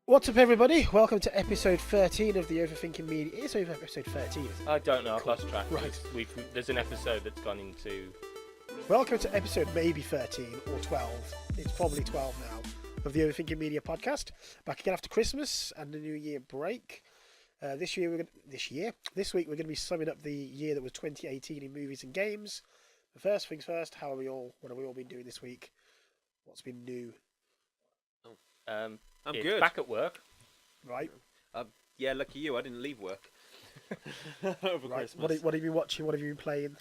What's up, everybody? Welcome to episode 13 of the Overthinking Media. It's over episode 13, isn't it? I don't know. I've Cool. lost track. Right. There's an episode that's gone into. Welcome to episode maybe 13 or 12. It's probably 12 now of the Overthinking Media podcast. Back again after Christmas and the New Year break. This week we're going to be summing up the year that was 2018 in movies and games. But first things first, what have we all been doing this week? What's been new? I'm It's good. Back at work. Right. Yeah, lucky you. I didn't leave work over Right. Christmas. What have you been watching? What have you been playing?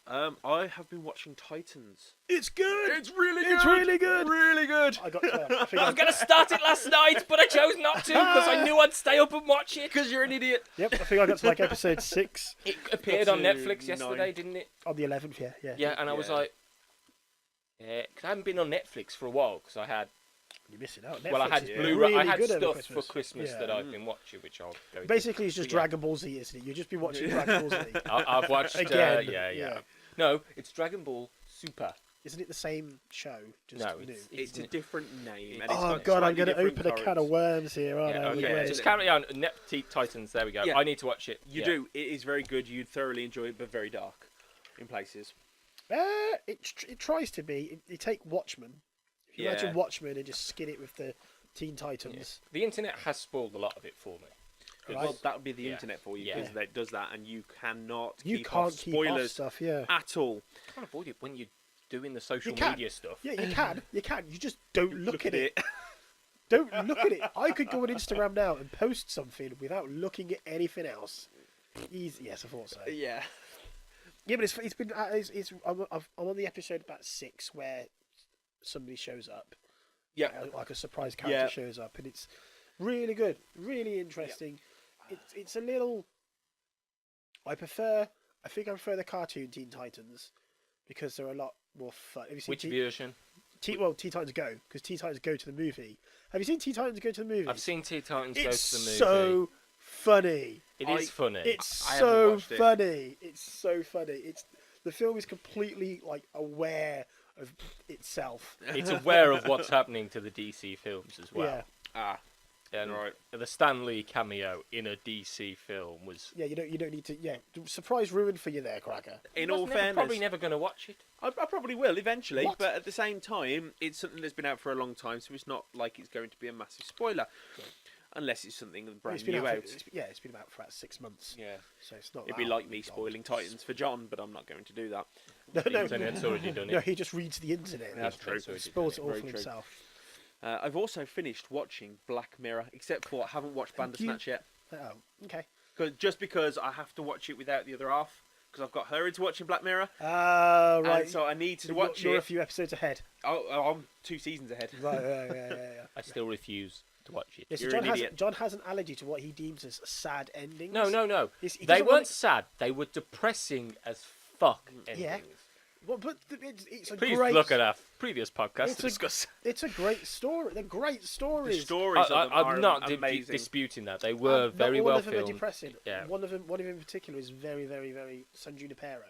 I have been watching Titans. It's good. It's really It's good. really good. Really good. I got to. I think I was going to start it last night, but I chose not to because I knew I'd stay up and watch it. Because you're an idiot. Yep, I think I got to like episode 6 It appeared Got on to Netflix yesterday, 9. didn't it? on the 11th. Yeah. Yeah, and I was Yeah. like, because I haven't been on Netflix for a while because I had, You're missing out. well, I Netflix had is Blu-ray, really I had good over stuff for Christmas Yeah. that I've been watching, which I'll go into. Basically, it's just Yeah. Dragon Ball Z, isn't it? You've just been watching Dragon Ball Z. I've watched. Again, Yeah. yeah. No, it's Dragon Ball Super. Isn't it the same show? Just No, new. It's a different name. And Oh it's got god, I'm slightly going to different open a can of currents. worms here, aren't Yeah, I? okay. Wait. Just carry on. Titans. There we go. Yeah. I need to watch it. You Yeah. do. It is very good. You'd thoroughly enjoy it, but very dark in places. It tries to be. You take Watchmen. If you Yeah. imagine Watchmen and just skin it with the Teen Titans. The internet has spoiled a lot of it for me. Right. Well, that would be the Yeah. internet for you Yeah. because it does that, and you cannot You keep can't off keep off spoilers stuff, yeah. at all. You can't avoid it when you're doing the social You can. media stuff. Yeah, you can. You can. You just don't look at it. it. Don't look at it. I could go on Instagram now and post something without looking at anything else. Easy. Yes, I thought so. Yeah. Yeah, but it's been I'm on the episode about 6 where somebody shows up. Yeah. Like a surprise character Yeah. shows up, and it's really good, really interesting. It's a little. I think I prefer the cartoon Teen Titans because they're a lot more fun. Have you seen Which version? Teen Titans Go? Because Teen Titans Go to the movie. Have you seen Teen Titans Go to the movie? I've seen Teen Titans go It's to the movie. so funny. It is funny. It's I haven't so watched it. funny. It's so funny. The film is completely like aware of itself. It's aware of what's happening to the DC films as well. Yeah, Ah. And Right. the Stan Lee cameo in a DC film was. yeah. You don't need to. Yeah, surprise ruined for you there, Cracker. In I all was never- fairness, probably never going to watch it. I probably will eventually, What? but at the same time, it's something that's been out for a long time, so it's not like it's going to be a massive spoiler, unless it's something brand It's been new out. out. It's been about for about 6 months. Yeah, So it's not. it'd be that like me long. spoiling Titans for John, but I'm not going to do that. No, The internet's already done no, it. he just reads the internet. That's true. So it's Spoils it all Very for true. himself. I've also finished watching Black Mirror, except for I haven't watched Bandersnatch yet, Oh, okay. just because I have to watch it without the other half, because I've got her into watching Black Mirror, Right. and so I need to So watch you're a it. few episodes ahead. I'm 2 seasons ahead. Right. Yeah. I still refuse to watch it. Yeah, so You're John an idiot. John has an allergy to what he deems as sad endings. No. He They doesn't weren't want sad. They were depressing as fuck. Yeah. endings. Well, but it's a Please great. look at our previous podcast It's to a- discuss. It's a great story. They're great The stories. stories of them I'm are not amazing. disputing that. They were Not very all well of them are filmed. depressing. Yeah. One of them in particular is very, very, very San Junipero.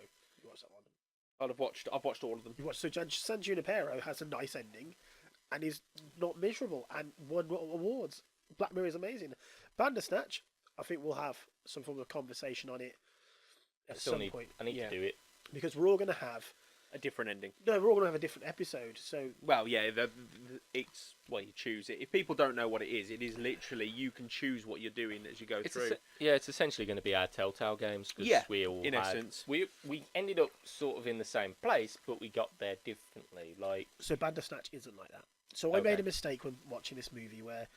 You watched that one? I've watched all of them. You watched San Junipero has a nice ending, and is not miserable and won awards. Black Mirror is amazing. Bandersnatch, I think we'll have some form of conversation on it I at still some need. point. I need Yeah. to do it. Because we're all going to have A different ending. we're all going to have a different episode. So Well, yeah, it's you choose it. If people don't know what it is literally you can choose what you're doing as you go It's through. it's essentially going to be our Telltale games because Yeah, we all in had, essence. we ended up sort of in the same place, but we got there differently. Like Bandersnatch isn't like that. So I Okay. made a mistake when watching this movie where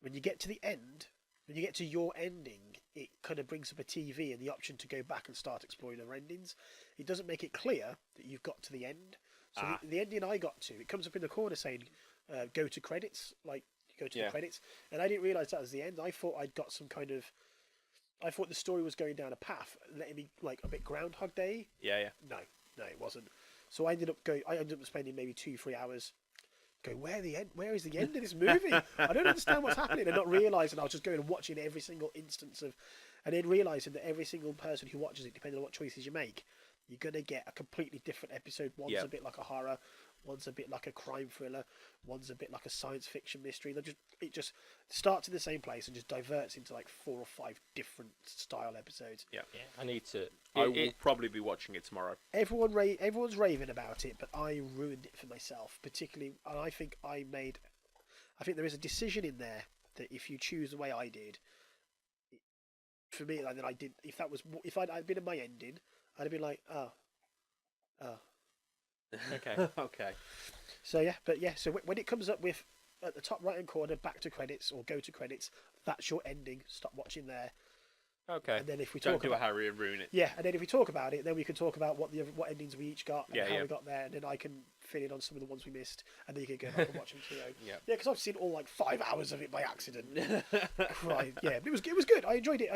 when you get to the end, when you get to your ending, it kind of brings up a TV and the option to go back and start exploring other endings. It doesn't make it clear that you've got to the end. So the ending I got to, it comes up in the corner saying, go to credits, like go to the Yeah. credits. And I didn't realise that was the end. I thought I'd got some kind of... I thought the story was going down a path, letting me like a bit Groundhog Day. Yeah. No, it wasn't. So I ended up spending maybe 2-3 hours going, where is the end of this movie? I don't understand what's happening, and not realising I was just going and watching every single instance of, and then realising that every single person who watches it, depending on what choices you make, you're gonna get a completely different episode. One's Yeah. a bit like a horror, one's a bit like a crime thriller, one's a bit like a science fiction mystery. It just starts in the same place and just diverts into like 4 or 5 different style episodes. Yeah. Yeah, I need to. I will probably be watching it tomorrow. Everyone's raving about it, but I ruined it for myself. Particularly, and I think there is a decision in there that if you choose the way I did, for me, like, that I did. If I'd been in my ending, I'd have been like, oh. Okay. Okay. So yeah, so when it comes up with at the top right hand corner, back to credits or go to credits, that's your ending. Stop watching there. Okay. And then if we Don't talk do about a Harry and ruin it. yeah, and then if we talk about it, then we can talk about what endings we each got and Yeah, how yeah. we got there, and then I can fill in on some of the ones we missed, and then you can go back and watch them too. Yeah. Yeah, because I've seen all like 5 hours of it by accident. Right. Yeah, but it was good. I enjoyed it.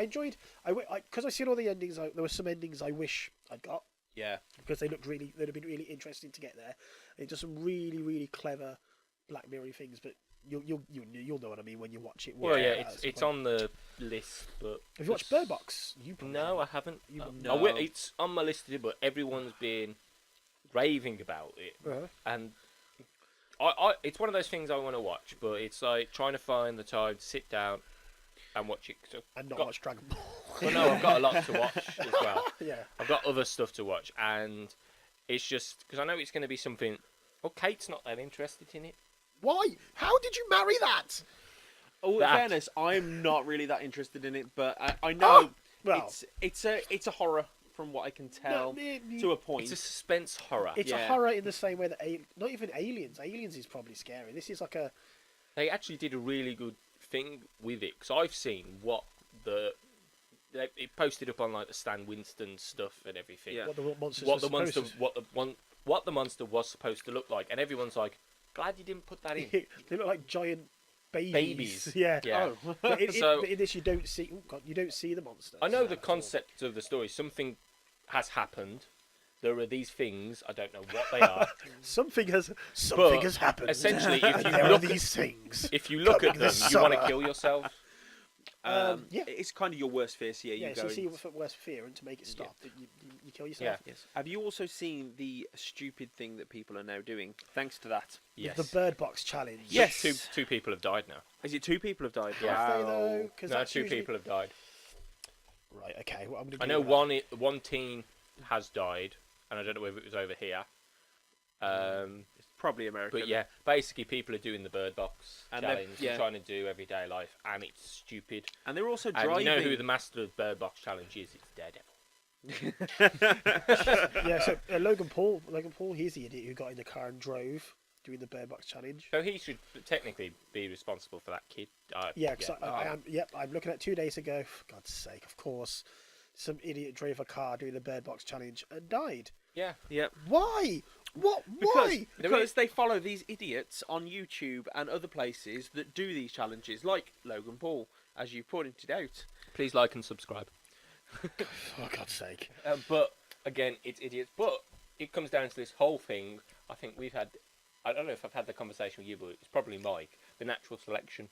Because I seen all the endings. There were some endings I wish I'd got Yeah. because they'd have been really interesting to get there. It does some really really clever Black Mirror things, but you'll know what I mean when you watch it. Well, yeah, it's on the list, but Have you watched Bird Box? You probably no, I haven't. haven't. No. It's on my list to do, but everyone's been raving about it, Uh-huh. and it's one of those things I want to watch, but it's like trying to find the time to sit down and watch it. So And not got- watch Dragon Ball. well, no, I've got a lot to watch as well. Yeah. I've got other stuff to watch, and it's just because I know it's going to be something. Well, Kate's not that interested in it. Why? How did you marry that? Oh, in That. fairness, I'm not really that interested in it, but I Oh, know well. it's a horror from what I can tell to a point. It's a suspense horror. It's a Yeah. horror in the same way that not even Aliens. Aliens is probably scary. This is like a They actually did a really good thing with it because I've seen what it posted up on like the Stan Winston stuff and everything. Yeah. what the monsters. What were the monster, supposed to- what the monster was supposed to look like, and everyone's like, "Glad you didn't put that in." They look like giant babies. Babies. Yeah. Yeah. Oh. But So- but in this, you don't see. Oh God, you don't see the monsters. I know the at all. concept of the story. Something has happened. There are these things. I don't know what they are. Something has But happened. essentially, if you there are look these things. If you look at Coming them, this you want to summer. kill yourself. Yeah. It's kind of your worst fear. So Yeah, you so go. you see what's worse fear, and to make it stop, you kill yourself. Yeah. Yes. Have you also seen the stupid thing that people are now doing? Thanks to that. Yes. The Bird Box challenge. Yes. Two people have died now. Is it 2 people have died? Yeah. Have they Wow. though? 'Cause No, that's 2 usually- people have died. Right. Okay. Well, I'm gonna. I know one teen has died, and I don't know whether it was over here. It's probably American. But yeah, basically people are doing the Bird Box And they're- challenge. yeah. They're trying to do everyday life, and it's stupid. And they're also And driving. you know who the master of Bird Box challenge is? It's Daredevil. Yeah. So Logan Paul, he's the idiot who got in the car and drove doing the Bird Box challenge. So he should technically be responsible for that kid. Yeah, because I'm looking at 2 days ago. For God's sake, of course, some idiot drove a car doing the Bird Box challenge and died. Yeah. Yep. Why? What? Why? Because they follow these idiots on YouTube and other places that do these challenges, like Logan Paul, as you pointed out. Please like and subscribe. For God's sake. But again, it's idiots. But it comes down to this whole thing. I think we've had. I don't know if I've had the conversation with you, but it's probably Mike. The natural selection.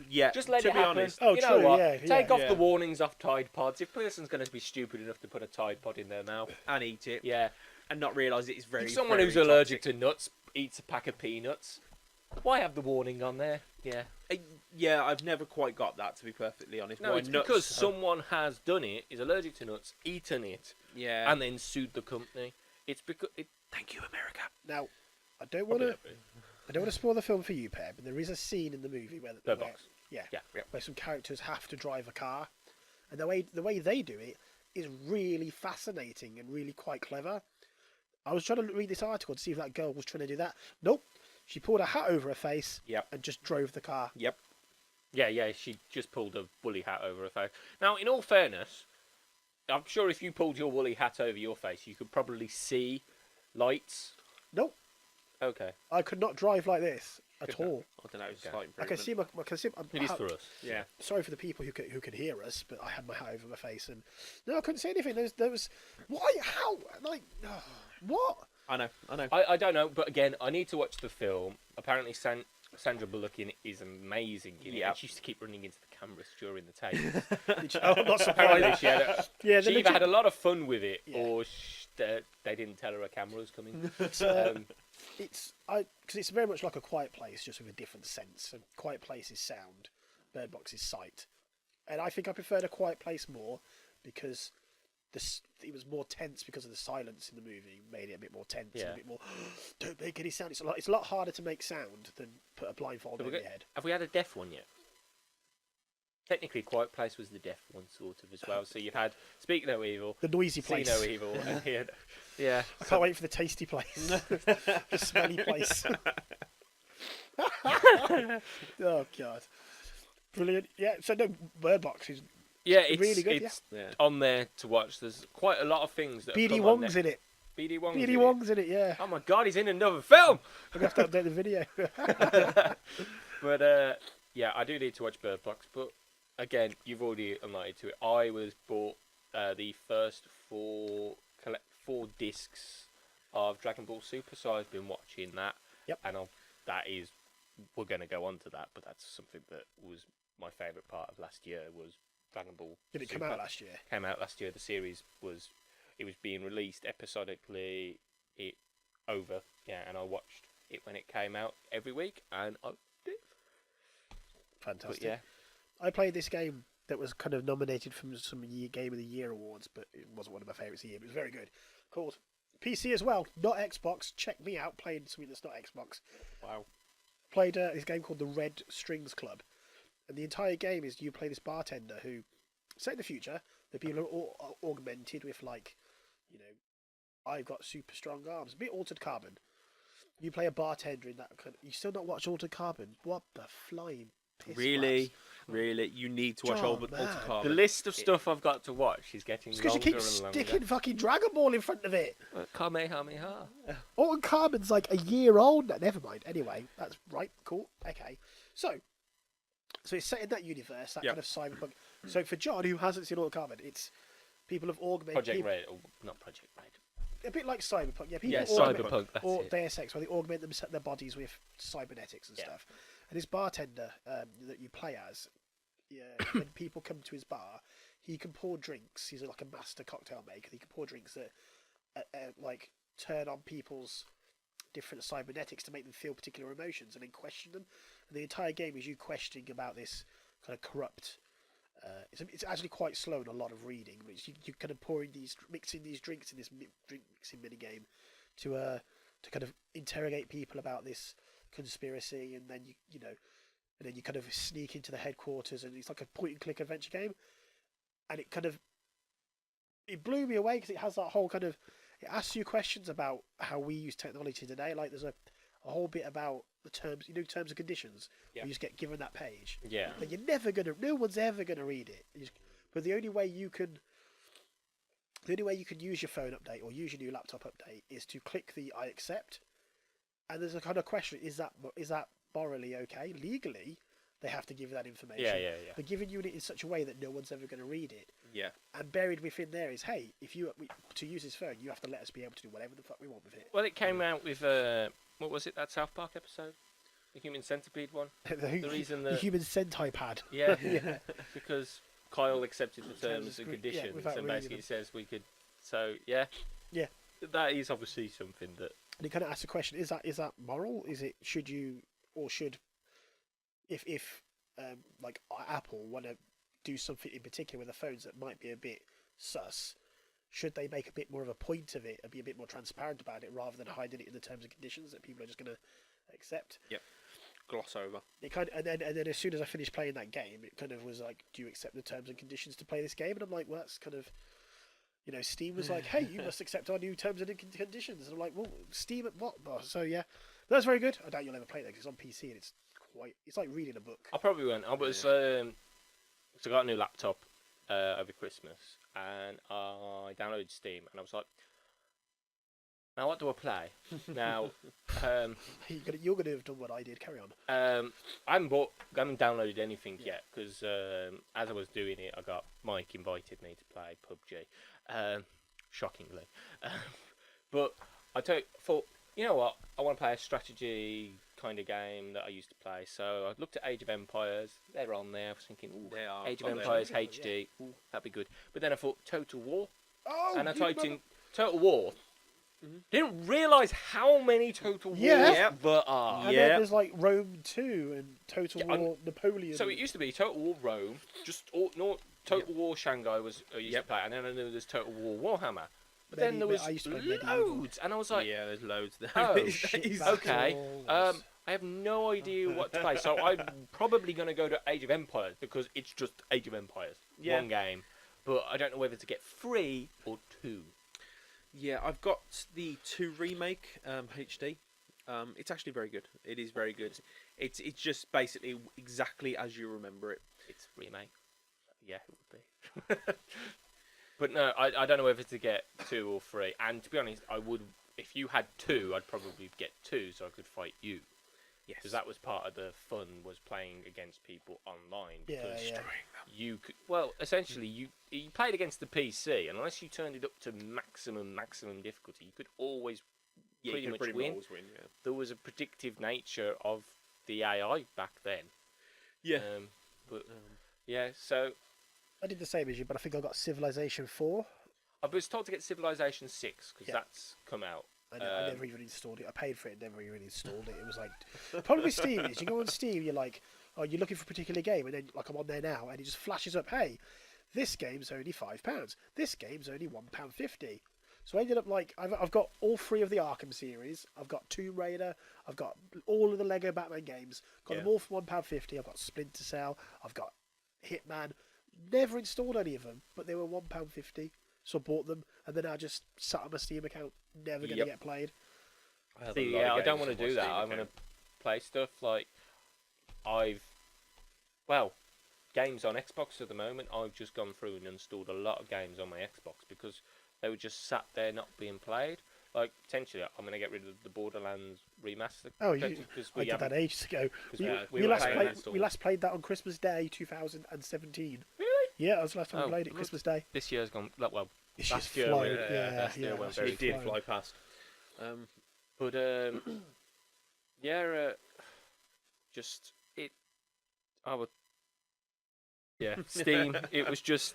Yeah. Just let to it be happen. honest. Oh, you know true, what? yeah, Take yeah. off Yeah. the warnings off Tide Pods. If a person's going to be stupid enough to put a Tide Pod in their mouth, And eat it. yeah. And not realise it's very. If someone very who's allergic toxic. to nuts eats a pack of peanuts, why have the warning on there? Yeah. Yeah, I've never quite got that, to be perfectly honest. No, Why it's nuts because have- someone has done it, is allergic to nuts, eaten it, Yeah. and then sued the company. It's because Thank you, America. Now, I don't want to spoil the film for you, Peb, but there is a scene in the movie where Bird Box. yeah, Yeah. where some characters have to drive a car, and the way they do it is really fascinating and really quite clever. I was trying to read this article to see if that girl was trying to do that. Nope, she pulled a hat over her face Yep. and just drove the car. Yep. Yeah, she just pulled a woolly hat over her face. Now, in all fairness, I'm sure if you pulled your woolly hat over your face, you could probably see lights. Nope, Okay. I could not drive like this at Could not. all. I don't know. It's a Okay. slight I can improvement. see. It is for us. Yeah. Sorry for the people who could hear us, but I had my hat over my face and no, I couldn't say anything. There was why? How? Like what? I know. I don't know, but again, I need to watch the film. Apparently, Sandra Bullock in it is amazing. In it. Yeah. And she used to keep running into the cameras during the take. Did you- oh, I'm not Apparently, surprised. she had Yeah, she either had a lot of fun with it, Yeah. or they didn't tell her a camera was coming. It's, Um, because it's very much like a Quiet Place, just with a different sense. And Quiet Place is sound, Bird Box is sight, and I think I preferred a Quiet Place more because it was more tense because of the silence in the movie, made it a bit more tense, and a bit more. Don't make any sound. It's a lot harder to make sound than put a blindfold over your head. Have we had a deaf one yet? Technically, Quiet Place was the deaf one, sort of, as well. So you've had Speak No Evil, The Noisy Place, See No Evil, and yeah. I can't wait for the Tasty Place, the Smelly Place. Oh God, brilliant! Yeah, so no, Bird Box is it's really good. It's on there to watch. There's quite a lot of things that. BD Wong's in it. BD Wong's BD Wong's in it. Yeah. Oh my God, he's in another film. I'm gonna have to update the video. But yeah, I do need to watch Bird Box. But again, you've already enlightened to it. I was bought the first four discs of Dragon Ball Super, so I've been watching that. Yep. And we're going to go on to that, but that's something that was my favourite part of last year was Dragon Ball. Did it come out last year? Came out last year. The series was being released episodically. And I watched it when it came out every week, and I did. Fantastic. But yeah, I played this game that was kind of nominated from some Game of the Year awards, but it wasn't one of my favourites of the year. But it was very good. Called PC as well, not Xbox. Check me out playing something that's not Xbox. wow. Played this game called the Red Strings Club, and the entire game is you play this bartender who, set in the future, the people are all augmented with I've got super strong arms, a bit Altered Carbon. You play a bartender in that. You still not watch Altered Carbon? What the flying piss? Really? You need to watch Altered Carbon. The list of stuff I've got to watch is getting It's because you longer keep and longer. sticking fucking Dragon Ball in front of it. Kamehameha. Altered Carbon's like a year old. No, never mind. Anyway, that's right. Cool. Okay. So it's set in that universe, that kind of cyberpunk. So for John, who hasn't seen Altered Carbon, it's people have augmented. Project Red, or not Project Red. A bit like cyberpunk. Yeah, people cyberpunk. That's or it. Deus Ex, where they augment their bodies with cybernetics and stuff. And this bartender that you play as, when people come to his bar, he can pour drinks. He's like a master cocktail maker. He can pour drinks that like turn on people's different cybernetics to make them feel particular emotions and then question them. And the entire game is you questioning about this kind of corrupt. It's actually quite slow and a lot of reading. But you kind of mixing these drinks in this drink mixing mini game to kind of interrogate people about this conspiracy, and then you kind of sneak into the headquarters, and it's like a point and click adventure game. And it blew me away because it has that whole kind of, it asks you questions about how we use technology today. Like there's a whole bit about the terms, terms and conditions. Yeah. You just get given that page. Yeah. But no one's ever gonna read it. But the only way you can use your phone update or use your new laptop update is to click the I accept. And there's a kind of question: is that morally okay? Legally, they have to give that information. Yeah. They're giving you it in such a way that no one's ever going to read it. Yeah. And buried within there is, hey, to use this phone, you have to let us be able to do whatever the fuck we want with it. Well, it came out with what was it? That South Park episode, the Human Centipede one. The reason that the human sentai pad. Yeah, because Kyle accepted the terms and conditions, and basically says we could. So yeah, that is obviously something that. And it kind of asks the question: is that moral? Is it if like Apple want to do something in particular with the phones that might be a bit sus, should they make a bit more of a point of it and be a bit more transparent about it rather than hiding it in the terms and conditions that people are just going to accept? Yep. Gloss over. It kind of, and then as soon as I finished playing that game, it kind of was like, do you accept the terms and conditions to play this game? And I'm like, well, that's kind of, Steam was like, hey, you must accept our new terms and conditions. And I'm like, well, Steam at what? So yeah, that's very good. I doubt you'll ever play that because it's on PC and it's like reading a book. I probably won't. I was so I got a new laptop over Christmas, and I downloaded Steam, and I was like, now what do I play? Now, you're going to have done what I did. Carry on. I haven't downloaded anything yet because as I was doing it, Mike invited me to play PUBG, shockingly. But I thought, you know what? I want to play a strategy kind of game that I used to play. So I looked at Age of Empires. They're on there. I was thinking, ooh, Age of Empires HD. Ooh, that'd be good. But then I thought Total War. Oh, and I typed in Total War. Didn't realise how many Total Wars Yeah. there are. And then there's like Rome 2 and Total Yeah, War Napoleon. So it used to be Total War Rome, just Total War Shanghai was I used to play, and then I knew there's Total War Warhammer. But then there was I used to play Medieval. loads, and I was like, there's loads there. oh, Shit okay. battles. I have no idea what to play, so I'm probably going to go to Age of Empires because it's just Age of Empires, one game. But I don't know whether to get 3 or 2. Yeah, I've got the 2 remake HD. It's actually very good. It is very good. It's just basically exactly as you remember it. It's remake. Yeah, it would be. But no, I don't know whether to get 2 or 3. And to be honest, I would, if you had 2, I'd probably get 2 so I could fight you. Yes. Because that was part of the fun, was playing against people online. Yeah, Because yeah. you could, well, essentially, you played against the PC, and unless you turned it up to maximum difficulty, you could always pretty much win. always win, yeah. There was a predictive nature of the AI back then. Yeah. Yeah, so I did the same as you, but I think I got Civilization 4. I was told to get Civilization 6 because Yeah. that's come out. I never even installed it. I paid for it, never even installed it. It was like, the problem with Steam is you go on Steam, you're like, oh, you're looking for a particular game, and then like I'm on there now, and it just flashes up, hey, this game's only £5. This game's only £1.50. So I ended up like, I've got all 3 of the Arkham series. I've got Tomb Raider. I've got all of the Lego Batman games. Got them all for £1.50. I've got Splinter Cell. I've got Hitman. Never installed any of them, but they were £1.50. So I bought them, and then I just sat on my Steam account, never going to get played. See, I don't want to do that. I want to play stuff like games on Xbox at the moment. I've just gone through and installed a lot of games on my Xbox because they were just sat there not being played. Like, potentially, I'm going to get rid of the Borderlands remaster. Oh, I did that ages ago. We last played that on Christmas Day 2017. Really? Yeah, that was the last time we played it, Christmas Day. This year's gone, well, It's last just year flying. went, last year went very It did flying. fly past. But just it. I would. Yeah, Steam. It was just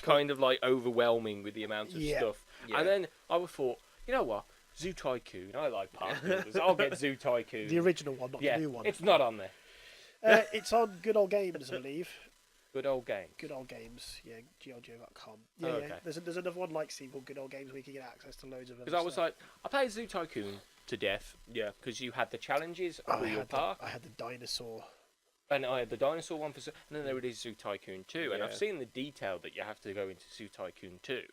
kind of like overwhelming with the amount of stuff. Yeah. And then I thought, you know what, Zoo Tycoon. I like park builders. I'll get Zoo Tycoon. The original one, not the new one. It's not on there. It's on Good Old Games, I believe. Good old game. Good Old Games, yeah, glgo.com. Oh, Yeah, okay. yeah. There's another one like Steam called Good Old Games where you can get access to loads of other Because I was stuff. like, I played Zoo Tycoon to death. Yeah. Because you had the challenges I of your had park. I had the dinosaur. And I had the dinosaur one and then there is Zoo Tycoon 2. And I've Yeah. seen the detail that you have to go into Zoo Tycoon 2,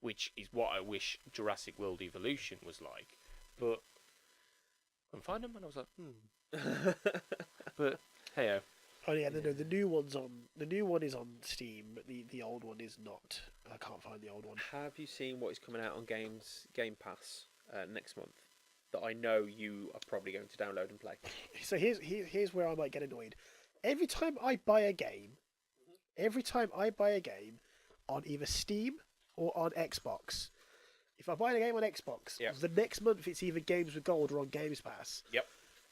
which is what I wish Jurassic World Evolution was like. But I couldn't find them, and I was like, But hey, Oh yeah, no, the new one's on. The new one is on Steam, but the old one is not. I can't find the old one. Have you seen what is coming out on Game Pass next month? That I know you are probably going to download and play. So here's where I might get annoyed. Every time I buy a game on either Steam or on Xbox, if I buy a game on Xbox, the next month it's either Games with Gold or on Games Pass. Yep.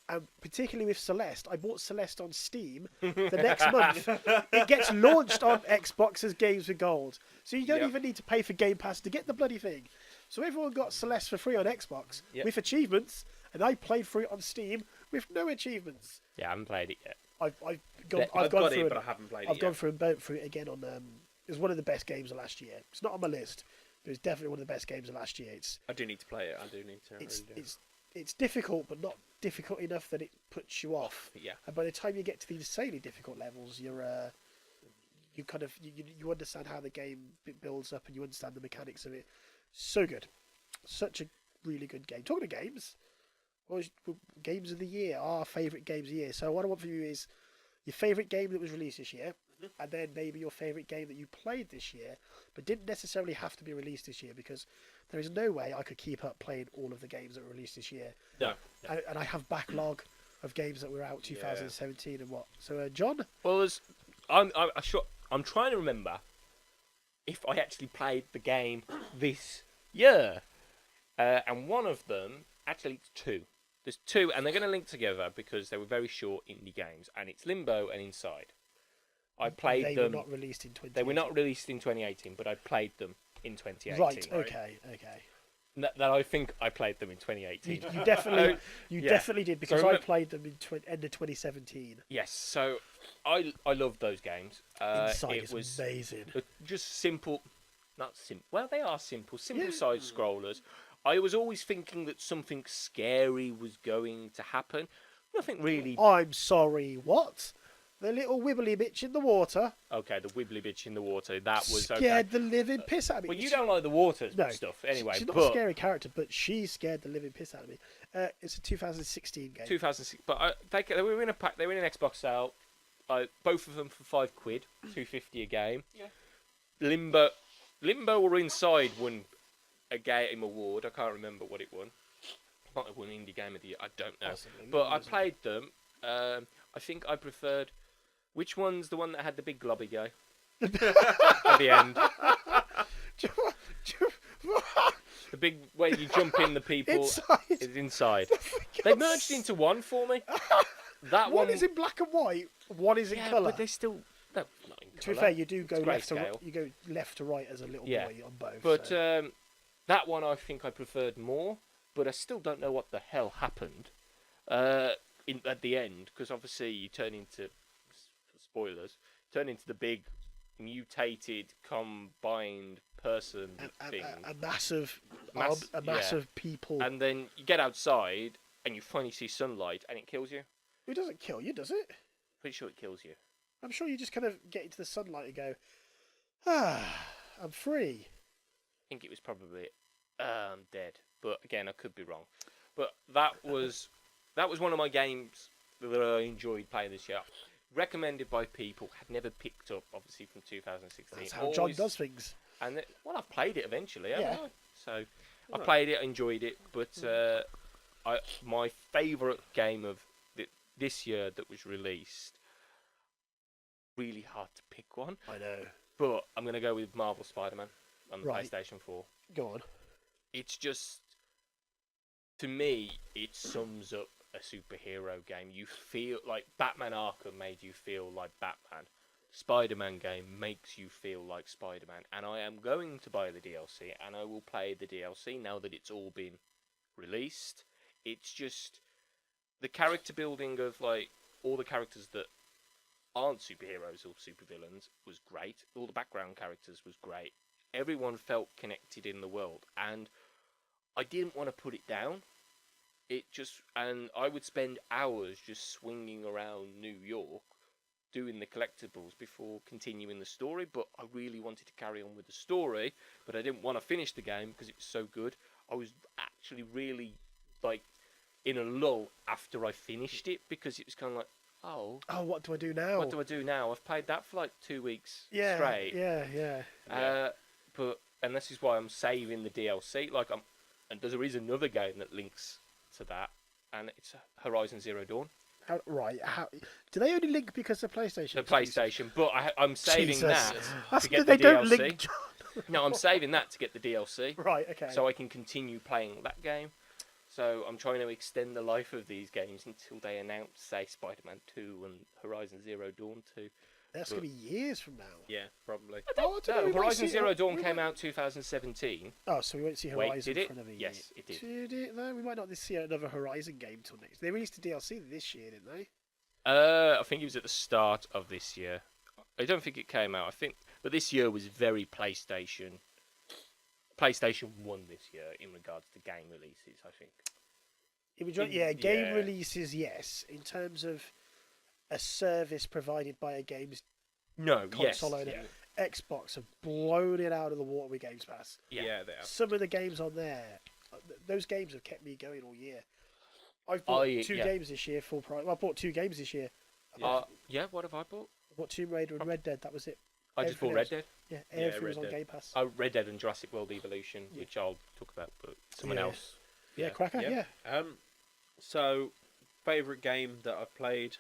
And particularly with Celeste, I bought Celeste on Steam. The next month, it gets launched on Xbox as Games with Gold. So you don't even need to pay for Game Pass to get the bloody thing. So everyone got Celeste for free on Xbox with achievements, and I played through it on Steam with no achievements. yeah, I haven't played it yet. I've I've gone got through it, but I haven't played I've it gone yet. through and burnt through it again on. It was one of the best games of last year. It's not on my list, but it's definitely one of the best games of last year. I do need to play it. I do need to. It's difficult, but not difficult enough that it puts you off. Yeah. And by the time you get to the insanely difficult levels, you're you kind of you understand how the game builds up and you understand the mechanics of it. So good, such a really good game. Talking of games, what was games of the year? Our favourite games of the year. So what I want from you is your favourite game that was released this year, and then maybe your favourite game that you played this year, but didn't necessarily have to be released this year, because there is no way I could keep up playing all of the games that were released this year. No. And I have backlog of games that were out 2017 and what. So, John? Well, I'm trying to remember if I actually played the game this year. And one of them, actually it's two. There's two, and they're going to link together because they were very short indie games, and it's Limbo and Inside. I played them. They were not released in 2018. They were not released in 2018, but I played them in 2018. Right, okay. that I think I played them in 2018. You definitely, Yeah. definitely did because So I look- played them in end of 2017. Yes, so I loved those games. Inside It is was amazing. just simple, not simple. Well, they are simple Yeah. side scrollers. I was always thinking that something scary was going to happen. Nothing really. I'm sorry, what? The little wibbly bitch in the water Okay, the wibbly bitch in the water. That was scared okay. the living piss out of me. Well, you don't like the water No, stuff anyway. She's not but a scary character, but she scared the living piss out of me. It's a 2016 game. 2006. But they were in a pack. They were in an Xbox sale. Both of them for £5, £2.50 a game. Yeah. Limbo or Inside won a game award. I can't remember what it won. Might have won Indie Game of the Year. I don't know. Possibly, But I wasn't it? played them. I think I preferred. Which one's the one that had the big globby guy at the end? The big where you jump in the people Inside. is inside. For They God's merged sake. into one for me. That One one is in black and white. One is in yeah, colour. but they still no, not in To be colour. fair, you do go It's left to grayscale. you go left to right as a little Yeah. boy on both. But so. that one I think I preferred more. But I still don't know what the hell happened at the end because obviously you turn into spoilers. Turn into the big mutated combined person thing. A massive, Mass- a mass of people. And then you get outside and you finally see sunlight and it kills you. It doesn't kill you, does it? Pretty sure it kills you. I'm sure you just kind of get into the sunlight and go, I'm free. I think it was probably I'm dead. But again, I could be wrong. But that was one of my games that I enjoyed playing this year. Recommended by people, had never picked up, obviously, from 2016. That's how John does things. And I've played it eventually, haven't Yeah. I? So I played it, enjoyed it, but my favourite game of this year that was released, really hard to pick one, I know. but I'm going to go with Marvel Spider-Man on the Right. PlayStation 4. Go on. It's just, to me, it sums up a superhero game. You feel like Batman Arkham made you feel like Batman. Spider-Man game makes you feel like Spider-Man. And I am going to buy the DLC, and I will play the DLC now that it's all been released. It's just the character building of like all the characters that aren't superheroes or supervillains was great. All the background characters was great. Everyone felt connected in the world, and I didn't want to put it down. And I would spend hours just swinging around New York doing the collectibles before continuing the story, but I really wanted to carry on with the story, but I didn't want to finish the game because it was so good. I was actually really like in a lull after I finished it because it was kind of like, oh, what do I do now? what do I do now? I've played that for like 2 weeks yeah, straight. Yeah. And this is why I'm saving the DLC. And there is another game that links to that, and it's Horizon Zero Dawn. How do they only link because of PlayStation? The PlayStation, but I'm saving Jesus. that That's to get they the don't DLC. link. No, I'm saving that to get the DLC, Right. Okay. so I can continue playing that game. So I'm trying to extend the life of these games until they announce, say, Spider-Man 2 and Horizon Zero Dawn 2. That's gonna be years from now. Yeah, probably. I don't know, we might Horizon see- Zero Dawn we came might- out 2017. Oh, so we won't see Wait, Horizon did it? for another year. Yes, it did. Did it though? We might not see another Horizon game till next. They released a DLC this year, didn't they? I think it was at the start of this year. I don't think it came out. But this year was very PlayStation 1 this year in regards to game releases, I think. Game Yeah. releases, yes. In terms of a service provided by a game's No, console owner, yeah. Xbox have blown it out of the water with Games Pass. Yeah. They are. Some of the games on there, those games have kept me going all year. I've bought two games this year full price. Well, I bought 2 games this year. What have I bought? I bought Tomb Raider and Red Dead. That was it. I just bought Red Dead. Yeah, everything was Red on Dead. Game Pass. Oh, Red Dead and Jurassic World Evolution, which I'll talk about, but someone Yeah. else. Yeah, cracker. Yeah. So, favourite game that I've played.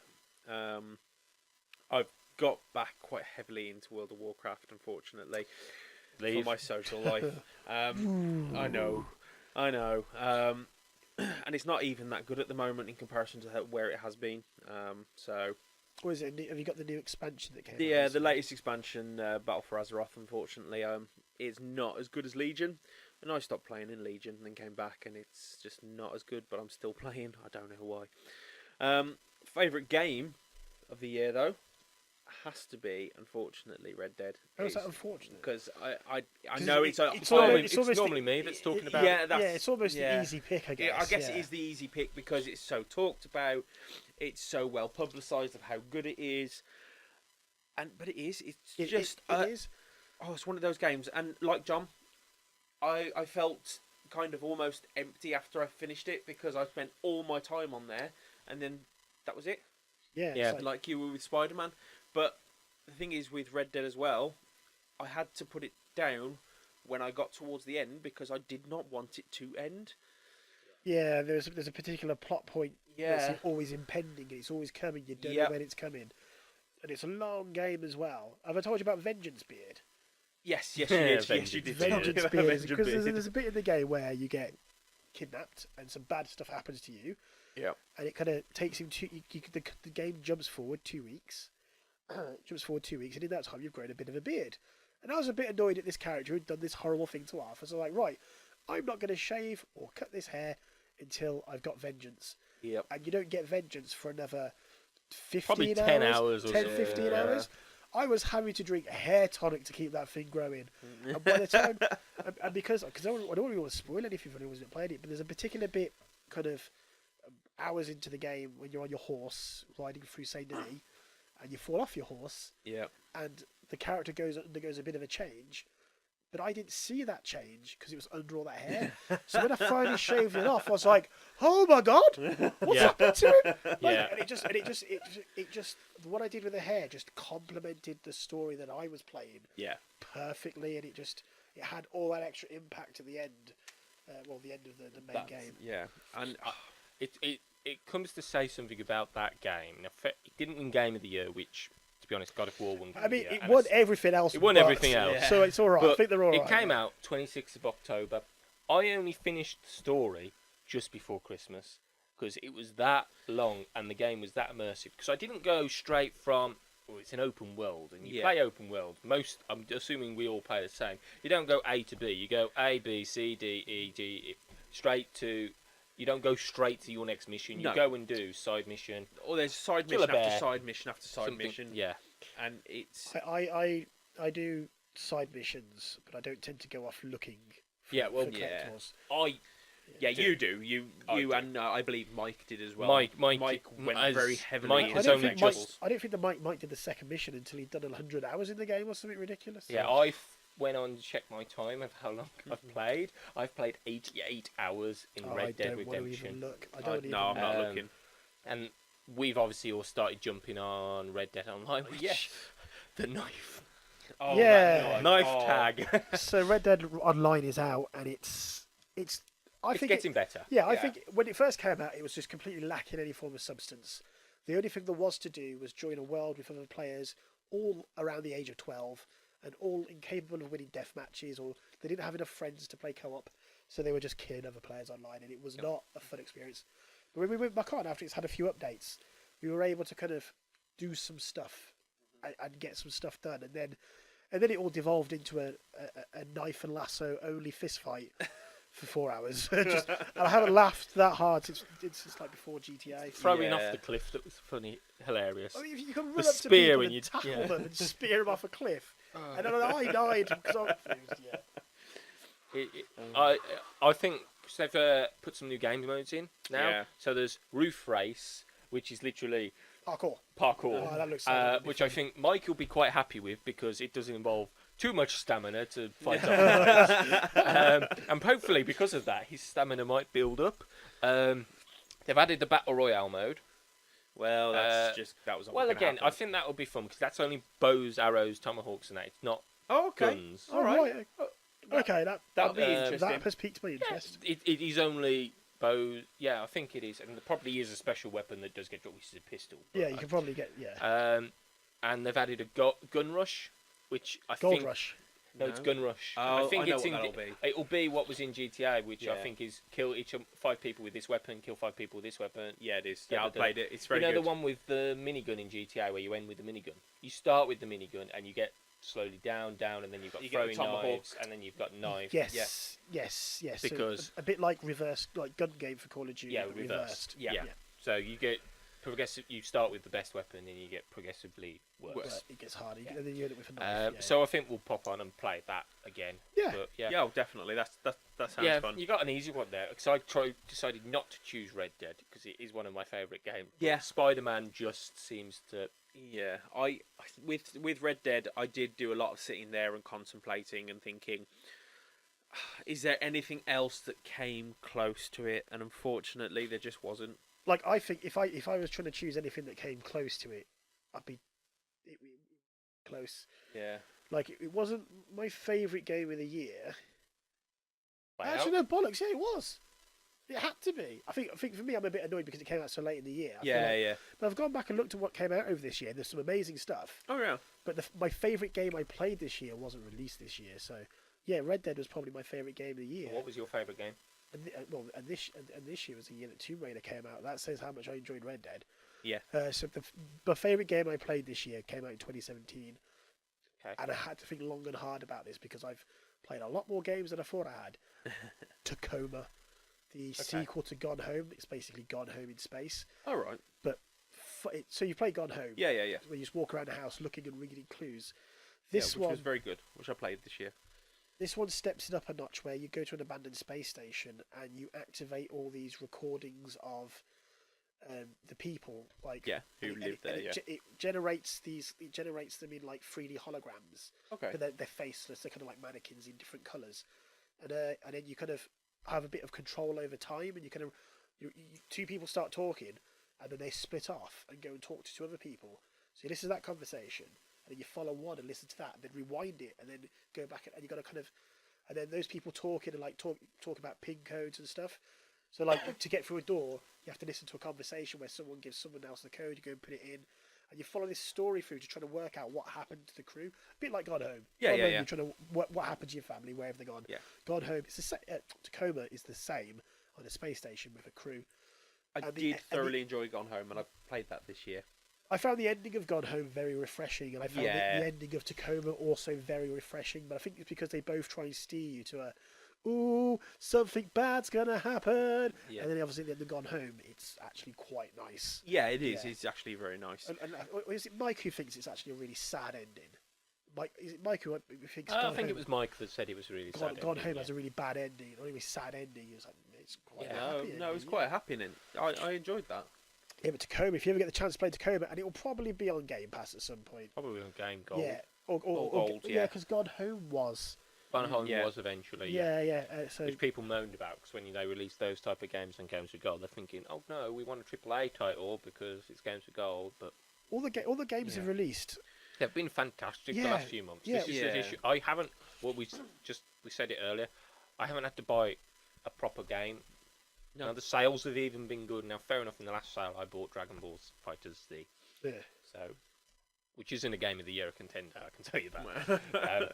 I've got back quite heavily into World of Warcraft, unfortunately, for my social life. I know. And it's not even that good at the moment in comparison to where it has been. What is it? Have you got the new expansion that came out? The latest expansion, Battle for Azeroth, unfortunately, is not as good as Legion. And I stopped playing in Legion and then came back, and it's just not as good. But I'm still playing. I don't know why. Favorite game of the year though has to be, unfortunately, Red Dead. How is that unfortunate? Because I 'Cause know it's it's almost normally the- me that's talking about. yeah, it's almost the easy pick, I guess. Yeah, I guess it is the easy pick because it's so talked about, it's so well publicised of how good it is, but it is. It's just it is. Oh, it's one of those games, and like John, I felt kind of almost empty after I finished it because I spent all my time on there, and then that was it. Yeah, Yeah. it's Like you were with Spider-Man. But the thing is with Red Dead as well, I had to put it down when I got towards the end because I did not want it to end. yeah, there's a particular plot point Yeah. that's always impending. And it's always coming. You don't Yep. know when it's coming, and it's a long game as well. Have I told you about Vengeance Beard? Yes, you did. Yes, you did. Vengeance Beard. Beard, because there's a bit in the game where you get kidnapped and some bad stuff happens to you, Yeah. and it kind of takes him the game jumps forward 2 weeks. Jumps forward 2 weeks, and in that time you've grown a bit of a beard. And I was a bit annoyed at this character who'd done this horrible thing to Arthur. So I was like, right, I'm not going to shave or cut this hair until I've got vengeance. Yep. And you don't get vengeance for another 15 Probably hours. 10 hours or 10, so. 15 Yeah. hours. I was having to drink hair tonic to keep that thing growing. And by the time, and because I don't really want to spoil anything for anyone who's not played it, but there's a particular bit kind of hours into the game when you're on your horse riding through Saint Denis, and you fall off your horse, Yeah. and the character undergoes a bit of a change, but I didn't see that change because it was under all that hair. So when I finally shaved it off, I was like, "Oh my god, what's Yeah. happened to it?" Like, Yeah. and it just what I did with the hair just complemented the story that I was playing Yeah. perfectly, and it had all that extra impact at the end. The end of the main game. Yeah. And It comes to say something about that game. Now, it didn't win Game of the Year, which, to be honest, God of War won Game I mean, of the Year. it and won it's- everything else. It won but- everything else. Yeah. So it's all right. I But think they're all right. it came out 26th of October. I only finished the story just before Christmas because it was that long and the game was that immersive. Because I didn't go straight from, it's an open world and you play open world. I'm assuming we all play the same. You don't go A to B. You go A, B, C, D, E, G, straight to. You don't go straight to your next mission. You No. go and do side mission. or there's side Kill a mission after bear. side mission after side something- mission. Yeah. And it's I do side missions, but I don't tend to go off looking. For, Yeah, well, for yeah. collectibles. Yeah, do. you do. You I do. and I believe Mike did as well. Mike went as- very heavily Mike into has I don't only think Mike, just- I don't think that Mike did the second mission until he'd done 100 hours in the game or something ridiculous. Yeah, I went on to check my time of how long I've played. I've played 88 hours in I Red Dead don't want to even Redemption. look. I don't even no, I'm not Um, looking. And we've obviously all started jumping on Red Dead Online. Which, Yes. The knife. Oh, yeah. that Knife oh. tag. So Red Dead Online is out, and it's. I It's think getting better. Yeah, I Yeah. think when it first came out, it was just completely lacking any form of substance. The only thing there was to do was join a world with other players, all around the age of 12, and all incapable of winning death matches, or they didn't have enough friends to play co-op, so they were just killing other players online, and it was not a fun experience. But when we went back on after it's had a few updates, we were able to kind of do some stuff and get some stuff done, and then it all devolved into a knife and lasso only fist fight. For 4 hours, and I haven't laughed that hard since like before GTA. Throwing off Yeah. the cliff, that was funny, hilarious. I mean, you can run The up to spear people when and you- tackle yeah. them and spear them off a cliff, and then I died because I was confused. Yeah, I think they've put some new game modes in now. Yeah. So there's Roof Race, which is literally parkour. parkour, Oh, that looks like that would be which I think Mike will be quite happy with because it doesn't involve too much stamina to fight off. And hopefully because of that, his stamina might build up. They've added the Battle Royale mode. Well, that's that was. Well, again, I think that will be fun because that's only bows, arrows, tomahawks, and that. It's not Oh, okay. guns. All right. Okay, That'll be Um, interesting. that has piqued my interest. It is only bows. Yeah, I think it is, and there probably is a special weapon that does get dropped, which is a pistol. Yeah, you can probably get And they've added a gun rush, which I Gold think. Rush. No, it's gun rush. Oh, I think I know it's what that'll be. It'll be what was in GTA, which I Yeah. think is kill 5 people with this weapon, kill 5 people with this weapon. Yeah, it is. Yeah, I played it. It's You very know good. the one with the minigun in GTA where you end with the minigun. You start with the minigun and you get slowly down, and then you've got You get the throwing tomahawk. knives, and then you've got knife. Yes. So Because- a bit like reverse, like gun game for Call of Duty. Yeah, but reversed. reversed. Yeah. So you get progressive. You start with the best weapon, and you get progressively worse. But it gets harder, and then you end up with a knife. So I think we'll pop on and play that again. Yeah. But Yeah, oh, definitely. That sounds yeah, fun. you got an easy one there because decided not to choose Red Dead because it is one of my favourite games. Yeah. Spider-Man just seems to. Yeah, with Red Dead, I did do a lot of sitting there and contemplating and thinking, is there anything else that came close to it? And unfortunately, there just wasn't. Like I think if I was trying to choose anything that came close to it, I'd be close. Yeah. Like it wasn't my favourite game of the year. Wow. Actually, no bollocks. Yeah, it was. It had to be. I think for me, I'm a bit annoyed because it came out so late in the year. I feel like- Yeah. But I've gone back and looked at what came out over this year. And there's some amazing stuff. Oh yeah. But my favourite game I played this year wasn't released this year. So yeah, Red Dead was probably my favourite game of the year. What was your favourite game? And this year was the year that Tomb Raider came out. That says how much I enjoyed Red Dead. Yeah. So my favourite game I played this year came out in 2017. Okay. And I had to think long and hard about this because I've played a lot more games than I thought I had. Tacoma, the sequel to Gone Home. It's basically Gone Home in space. All right. But so you play Gone Home. Yeah. Where you just walk around the house looking and reading clues. Which was very good, which I played this year. This one steps it up a notch where you go to an abandoned space station and you activate all these recordings of the people, like who live there. It generates them in like 3D holograms, Okay. but they're faceless. They're kind of like mannequins in different colours, and then you kind of have a bit of control over time, and you kind of two people start talking, and then they split off and go and talk to two other people. So you listen to that conversation, and then you follow one and listen to that, and then rewind it, and then go back, and you got to kind of, and then those people talking and like talk about pin codes and stuff. So like to get through a door, you have to listen to a conversation where someone gives someone else the code. You go and put it in, and you follow this story through to try to work out what happened to the crew. A bit like Gone Home. Yeah. You're trying to what happened to your family, where have they gone? Yeah. Gone Home. It's the Tacoma is the same on a space station with a crew. I did thoroughly enjoy Gone Home, and I played that this year. I found the ending of Gone Home very refreshing, and I found the ending of Tacoma also very refreshing. But I think it's because they both try and steer you to a, ooh, something bad's gonna happen, and then obviously at the end of Gone Home, it's actually quite nice. Yeah, it is. Yeah. It's actually very nice. And is it Mike who thinks it's actually a really sad ending? Is it Mike who thinks? I think it was Mike that said it was really sad. Gone Home has a really bad ending, or a really sad ending. It was like, it's quite a happy ending. No, it was quite a happy ending. I enjoyed that. Yeah, but Tacoma, if you ever get the chance to play Tacoma, and it will probably be on Game Pass at some point. Probably on Game Gold. Yeah, or Gold, yeah, because Gone Home was. Gone Home was eventually. Yeah. So which people moaned about because when they release those type of games on Games with Gold, they're thinking, "Oh no, we want a AAA title because it's Games with Gold." But all the games have released. They've been fantastic the last few months. Yeah. This is the issue. I haven't. Well, we said it earlier. I haven't had to buy a proper game. No. Now the sales have even been good. Now, fair enough. In the last sale, I bought Dragon Ball FighterZ. Yeah. So, which isn't a Game of the Year contender, I can tell you that.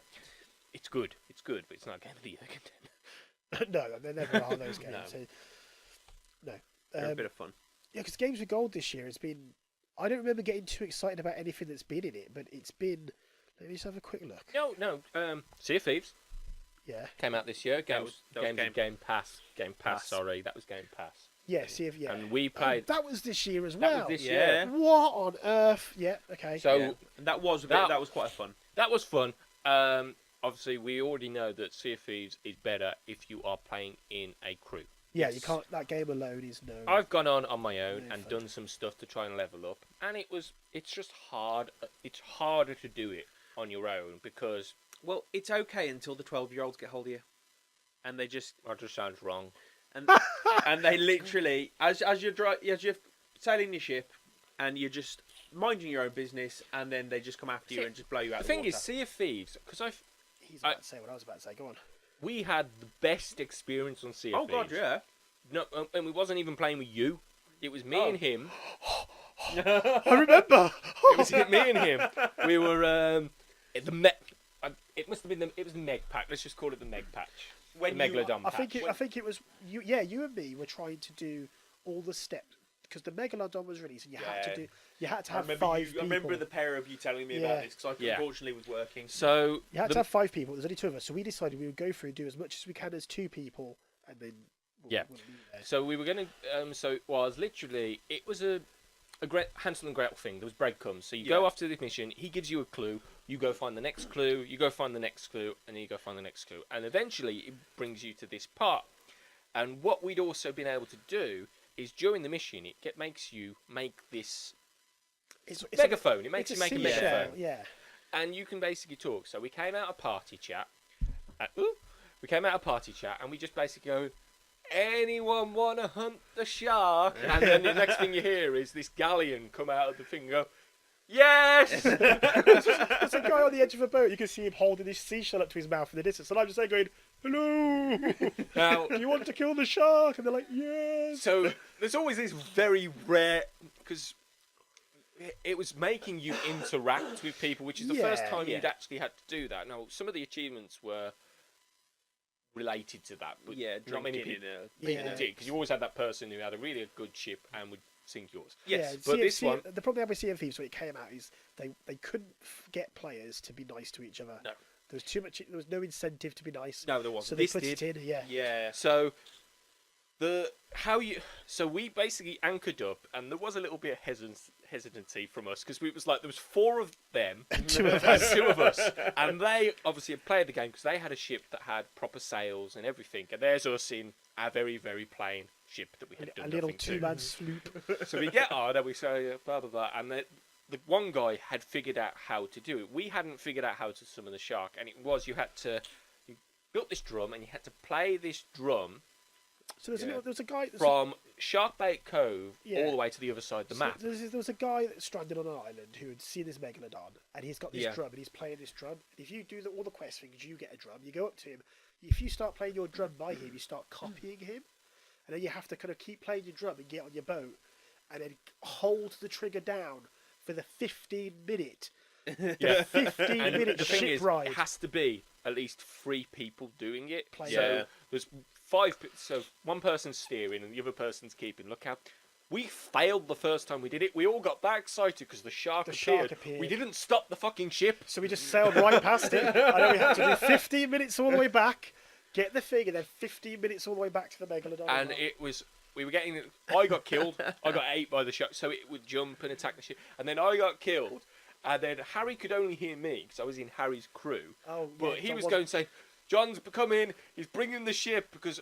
It's good, but it's not a Game of the Year contender. No, there never are those games. No. They're a bit of fun. Yeah, because Games with Gold this year has been. I don't remember getting too excited about anything that's been in it, but it's been. Let me just have a quick look. No. Sea of Thieves. Yeah. Came out this year. That was Game Pass. Game Pass. Sorry, that was Game Pass. Yeah, Sea of And we played. that was this year as That well. was this Yeah. year. What on earth? Yeah. Okay. So that was quite fun. that was fun. Obviously, we already know that Sea of Thieves is better if you are playing in a crew. Yeah, you can't. That game alone is no. I've gone on my own No and fun. done some stuff to try and level up, and it's just hard. It's harder to do it on your own because Well, it's okay until the 12-year-olds get hold of you, and they just that just sounds wrong. and they literally as you're sailing your ship, and you're just minding your own business, and then they just come after you and just blow you out. The thing is, Sea of Thieves, because He's about to say what I was about to say. Go on. we had the best experience on Sea of Oh Thieves. God, yeah. No, and we wasn't even playing with you. It was me and him. I remember. It was me and him. We were at the it must have been it was the Meg Pack. Let's just call it the Meg Patch. The Megalodon I Patch. think it was you. Yeah, you and me were trying to do all the because the Megalodon was released, and you had Yeah. to have 5 people. I remember the pair of you telling me Yeah. about this because I unfortunately was working. So You had to have 5 people. There's only 2 of us, so we decided we would go through, do as much as we can as 2 people, and then we'll meet there. So we were going to. So it was literally. It was a great Hansel and Gretel thing. There was breadcrumbs. So you go off to this mission. He gives you a clue. You go find the next clue. You go find the next clue, and then you go find the next clue. And eventually, it brings you to this part. And what we'd also been able to do is during the mission, makes you make this megaphone. It makes you make a megaphone. Yeah. And you can basically talk. So we came out of party chat. And we just basically go, anyone want to hunt the shark? And then the next thing you hear is this galleon come out of the thing and go, yes! There's a guy on the edge of a boat. You can see him holding this seashell up to his mouth in the distance, and I'm just there going, hello. Now, Do you want to kill the shark? And they're like, yes. so there's always this very rare, because it was making you interact with people, which is the first time you'd actually had to do that. Now, some of the achievements were related to that, but not many people did, because you always had that person who had a really good ship and would sink yours. Yes, but this one, the problem they had with Sea of Thieves when it came out is they couldn't get players to be nice to each other. No. There was too much. There was no incentive to be nice. No, there wasn't. So they put it in. Yeah. So we basically anchored up, and there was a little bit of hesitancy from us because it was like there was 4 of them, and 2 of us, and they obviously had played the game because they had a ship that had proper sails and everything, and there's us in a very, very plain ship that we had done A little nothing to. 2-man sloop. So we get on and we say blah blah blah, and the one guy had figured out how to do it. We hadn't figured out how to summon the shark, and it was you built this drum and you had to play this drum. So there was a guy from Sharkbait Cove all the way to the other side of the map. There was a guy that's stranded on an island who had seen this megalodon, and he's got this drum, and he's playing this drum. And if you do all the quest things, you get a drum. You go up to him. If you start playing your drum by him, you start copying him, and then you have to kind of keep playing your drum and get on your boat, and then hold the trigger down for the 15-minute. Yeah, 15-minute the thing ship is, ride. it has to be at least 3 people doing it. Playing So there's 5. So one person's steering and the other person's keeping lookout. We failed the first time we did it. We all got that excited because the shark appeared. We didn't stop the fucking ship. So we just sailed right past it. I know we had to do 15 minutes all the way back, get the thing, and then 15 minutes all the way back to the megalodon. And we were getting. I got killed. I got ate by the shark. So it would jump and attack the ship, and then I got killed. And then Harry could only hear me because I was in Harry's crew. But he was going to say, "John's coming. He's bringing the ship," because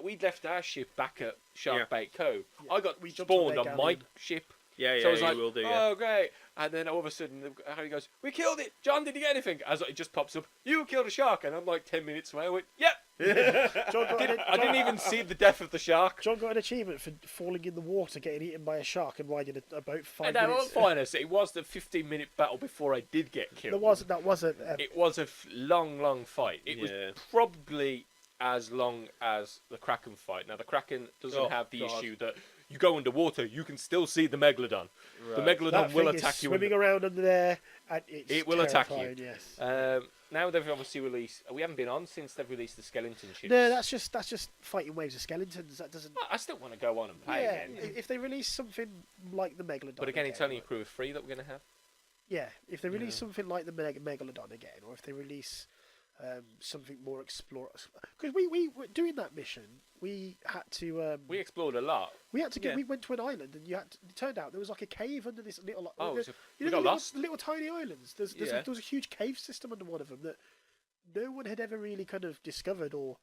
we'd left our ship back at Sharkbait Cove. Yeah. We spawned on my ship. Yeah, so I was like, will do, oh, great. And then all of a sudden, Harry goes, "We killed it. John, did you get anything?" As it just pops up, "You killed a shark." And I'm like 10 minutes away. I went, "Yep." I didn't even see the death of the shark. John got an achievement for falling in the water, getting eaten by a shark, and riding a boat 5 And minutes. it was the 15-minute battle before I did get killed. That wasn't. It was a long, long fight. It was probably as long as the Kraken fight. Now, the Kraken doesn't have the issue that you go underwater, you can still see the Megalodon. Right. The Megalodon will attack you. Swimming around under there, and it will attack you. Yes. Now they've obviously released. We haven't been on since they've released the skeleton ships. No, that's just fighting waves of skeletons. That doesn't. I still want to go on and play again. If they release something like the Megalodon. But again, it's only a crew of 3 that we're going to have. Yeah, if they release something like the Megalodon again, or if they release something more explore, because we were doing that mission, we had to. We explored a lot. We had to get. We went to an island, and it turned out there was like a cave under this little. We got lost. Little tiny islands. There was a huge cave system under one of them that no one had ever really kind of discovered or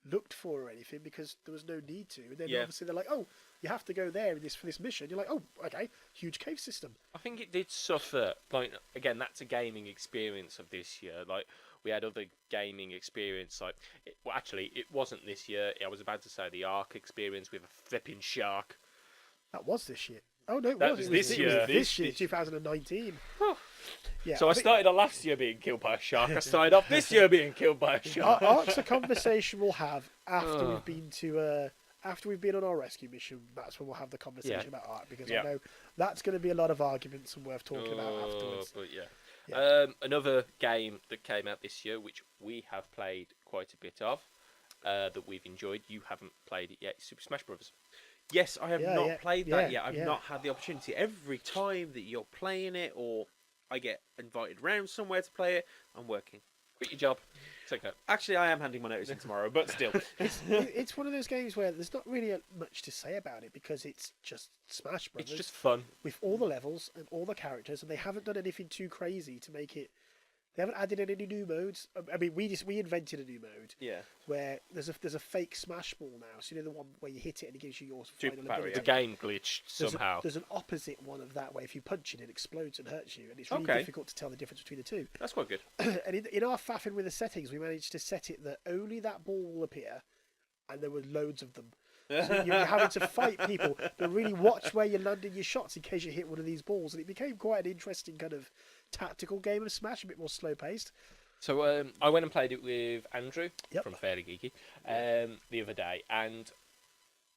looked for or anything because there was no need to. And then obviously they're like, "Oh, you have to go there for this mission." You're like, "Oh, okay, huge cave system." I think it did suffer. Like again, that's a gaming experience of this year. Like. We had other gaming experience, actually, it wasn't this year. I was about to say the Ark experience with a flipping shark. That was this year. Oh no, it was this year. This year, 2019. Yeah. So I started off last year being killed by a shark. I started off this year being killed by a shark. Ark's a conversation we'll have after we've been to. After we've been on our rescue mission, that's when we'll have the conversation about Ark, because I know that's going to be a lot of arguments and worth talking about afterwards. But another game that came out this year, which we have played quite a bit of, that we've enjoyed. You haven't played it yet. Super Smash Bros. Yes, I have Yeah, not yeah, played that yeah, yet. I've yeah. not had the opportunity. Every time that you're playing it, or I get invited round somewhere to play it, I'm working. Quit your job. Take that. Actually, I am handing my notice in tomorrow, but still. It's one of those games where there's not really much to say about it because it's just Smash Brothers It's just fun. with all the levels and all the characters, and they haven't done anything too crazy to make it. They haven't added any new modes. I mean, we invented a new mode Yeah. where there's a fake Smash ball now. So you know the one where you hit it and it gives you your final Superpower, ability. yeah. The game glitched There's somehow. there's an opposite one of that where if you punch it, it explodes and hurts you, and it's really Okay. difficult to tell the difference between the two. That's quite good. And in our faffing with the settings, we managed to set it that only that ball will appear, and there were loads of them. So you're having to fight people, but really watch where you're landing your shots in case you hit one of these balls. And it became quite an interesting kind of tactical game of Smash, a bit more slow paced. So I went and played it with Andrew Yep. from Fairly Geeky the other day, and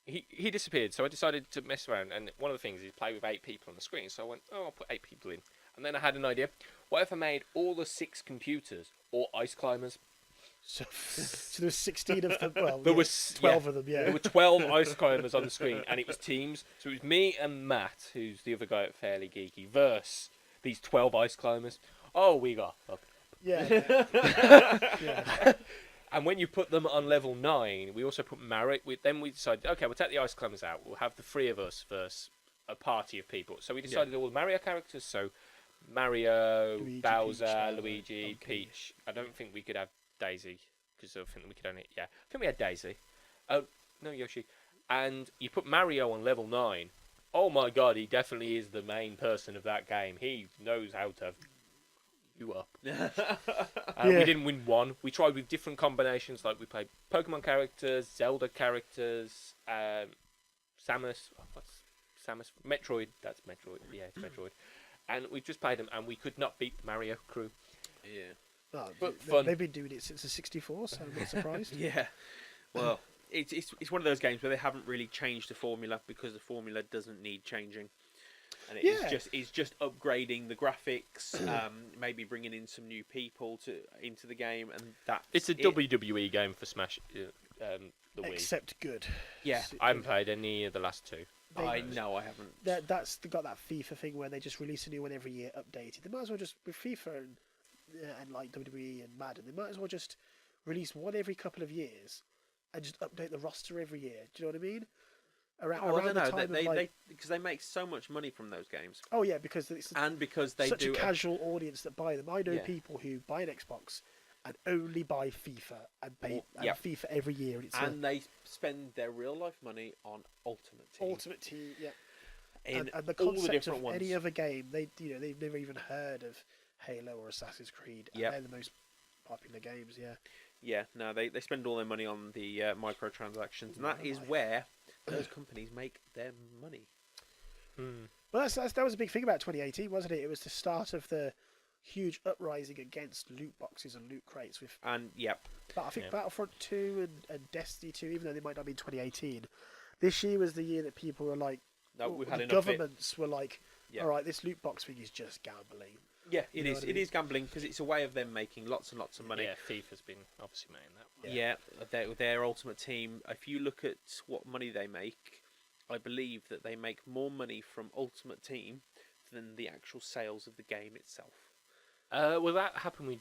he disappeared. So I decided to mess around, and one of the things is play with 8 people on the screen. So I went, oh, I'll put 8 people in, and then I had an idea. What if I made all the 6 computers all ice climbers? So there was 16 of them. Well, There yeah, was 12 of them. Yeah. There were 12 ice climbers on the screen, and it was teams. So it was me and Matt, who's the other guy at Fairly Geeky, versus these 12 ice climbers. Oh, we got fucked. Yeah. Yeah. And when you put them on level 9, we also put Mario. Then we decided, okay, we'll take the ice climbers out. We'll have the 3 of us versus a party of people. So we decided all the Mario characters. So Mario, Luigi, Bowser, Peach, Luigi, Donkey. Peach. I don't think we could have Daisy because I think we could only. Yeah, I think we had Daisy. Oh no, Yoshi. And you put Mario on level 9. Oh my God, he definitely is the main person of that game. He knows how to you up. Yeah. We didn't win one. We tried with different combinations, like we played Pokemon characters, Zelda characters, Samus. What's Samus? Metroid. That's Metroid. Yeah, it's Metroid. And we just played them, and we could not beat the Mario crew. Yeah. Oh, But they- fun. They've been doing it since the 64, so I'm not surprised. Yeah. Well, it's one of those games where they haven't really changed the formula because the formula doesn't need changing. And it's just upgrading the graphics, maybe bringing in some new people into the game, and that's It's a it. WWE game for Smash. The Wii. Except good. Yeah, I haven't played any of the last 2. I know I haven't. That's got that FIFA thing where they just release a new one every year, updated. They might as well just with FIFA and like WWE and Madden, they might as well just release one every couple of years and just update the roster every year. Do you know what I mean? Around I don't the know. time They of like, because they make so much money from those games, oh yeah, because it's and because they such do a casual audience that buy them. I know Yeah. people who buy an Xbox and only buy FIFA and pay Well, yeah. FIFA every year. And it's and they spend their real life money on Ultimate Team. Ultimate Team, yeah. in And the all concept the different of ones. any other game, they've never even heard of Halo or Assassin's Creed. And Yep. they're the most popular games, yeah. Yeah, no, they spend all their money on the microtransactions, and that is where those companies make their money. Well, that was a big thing about 2018, wasn't it? It was the start of the huge uprising against loot boxes and loot crates. With, And yep, but I think Yeah. Battlefront 2 and Destiny 2, even though they might not be in 2018, this year was the year that people were like, no, we've had the enough of it. governments were like, Yeah. all right, this loot box thing is just gambling. Yeah, it know is. what I It mean? is gambling because it's a way of them making lots and lots of money. Yeah, FIFA's been obviously making that. Yeah, their Ultimate Team. If you look at what money they make, I believe that they make more money from Ultimate Team than the actual sales of the game itself. Well, that happened with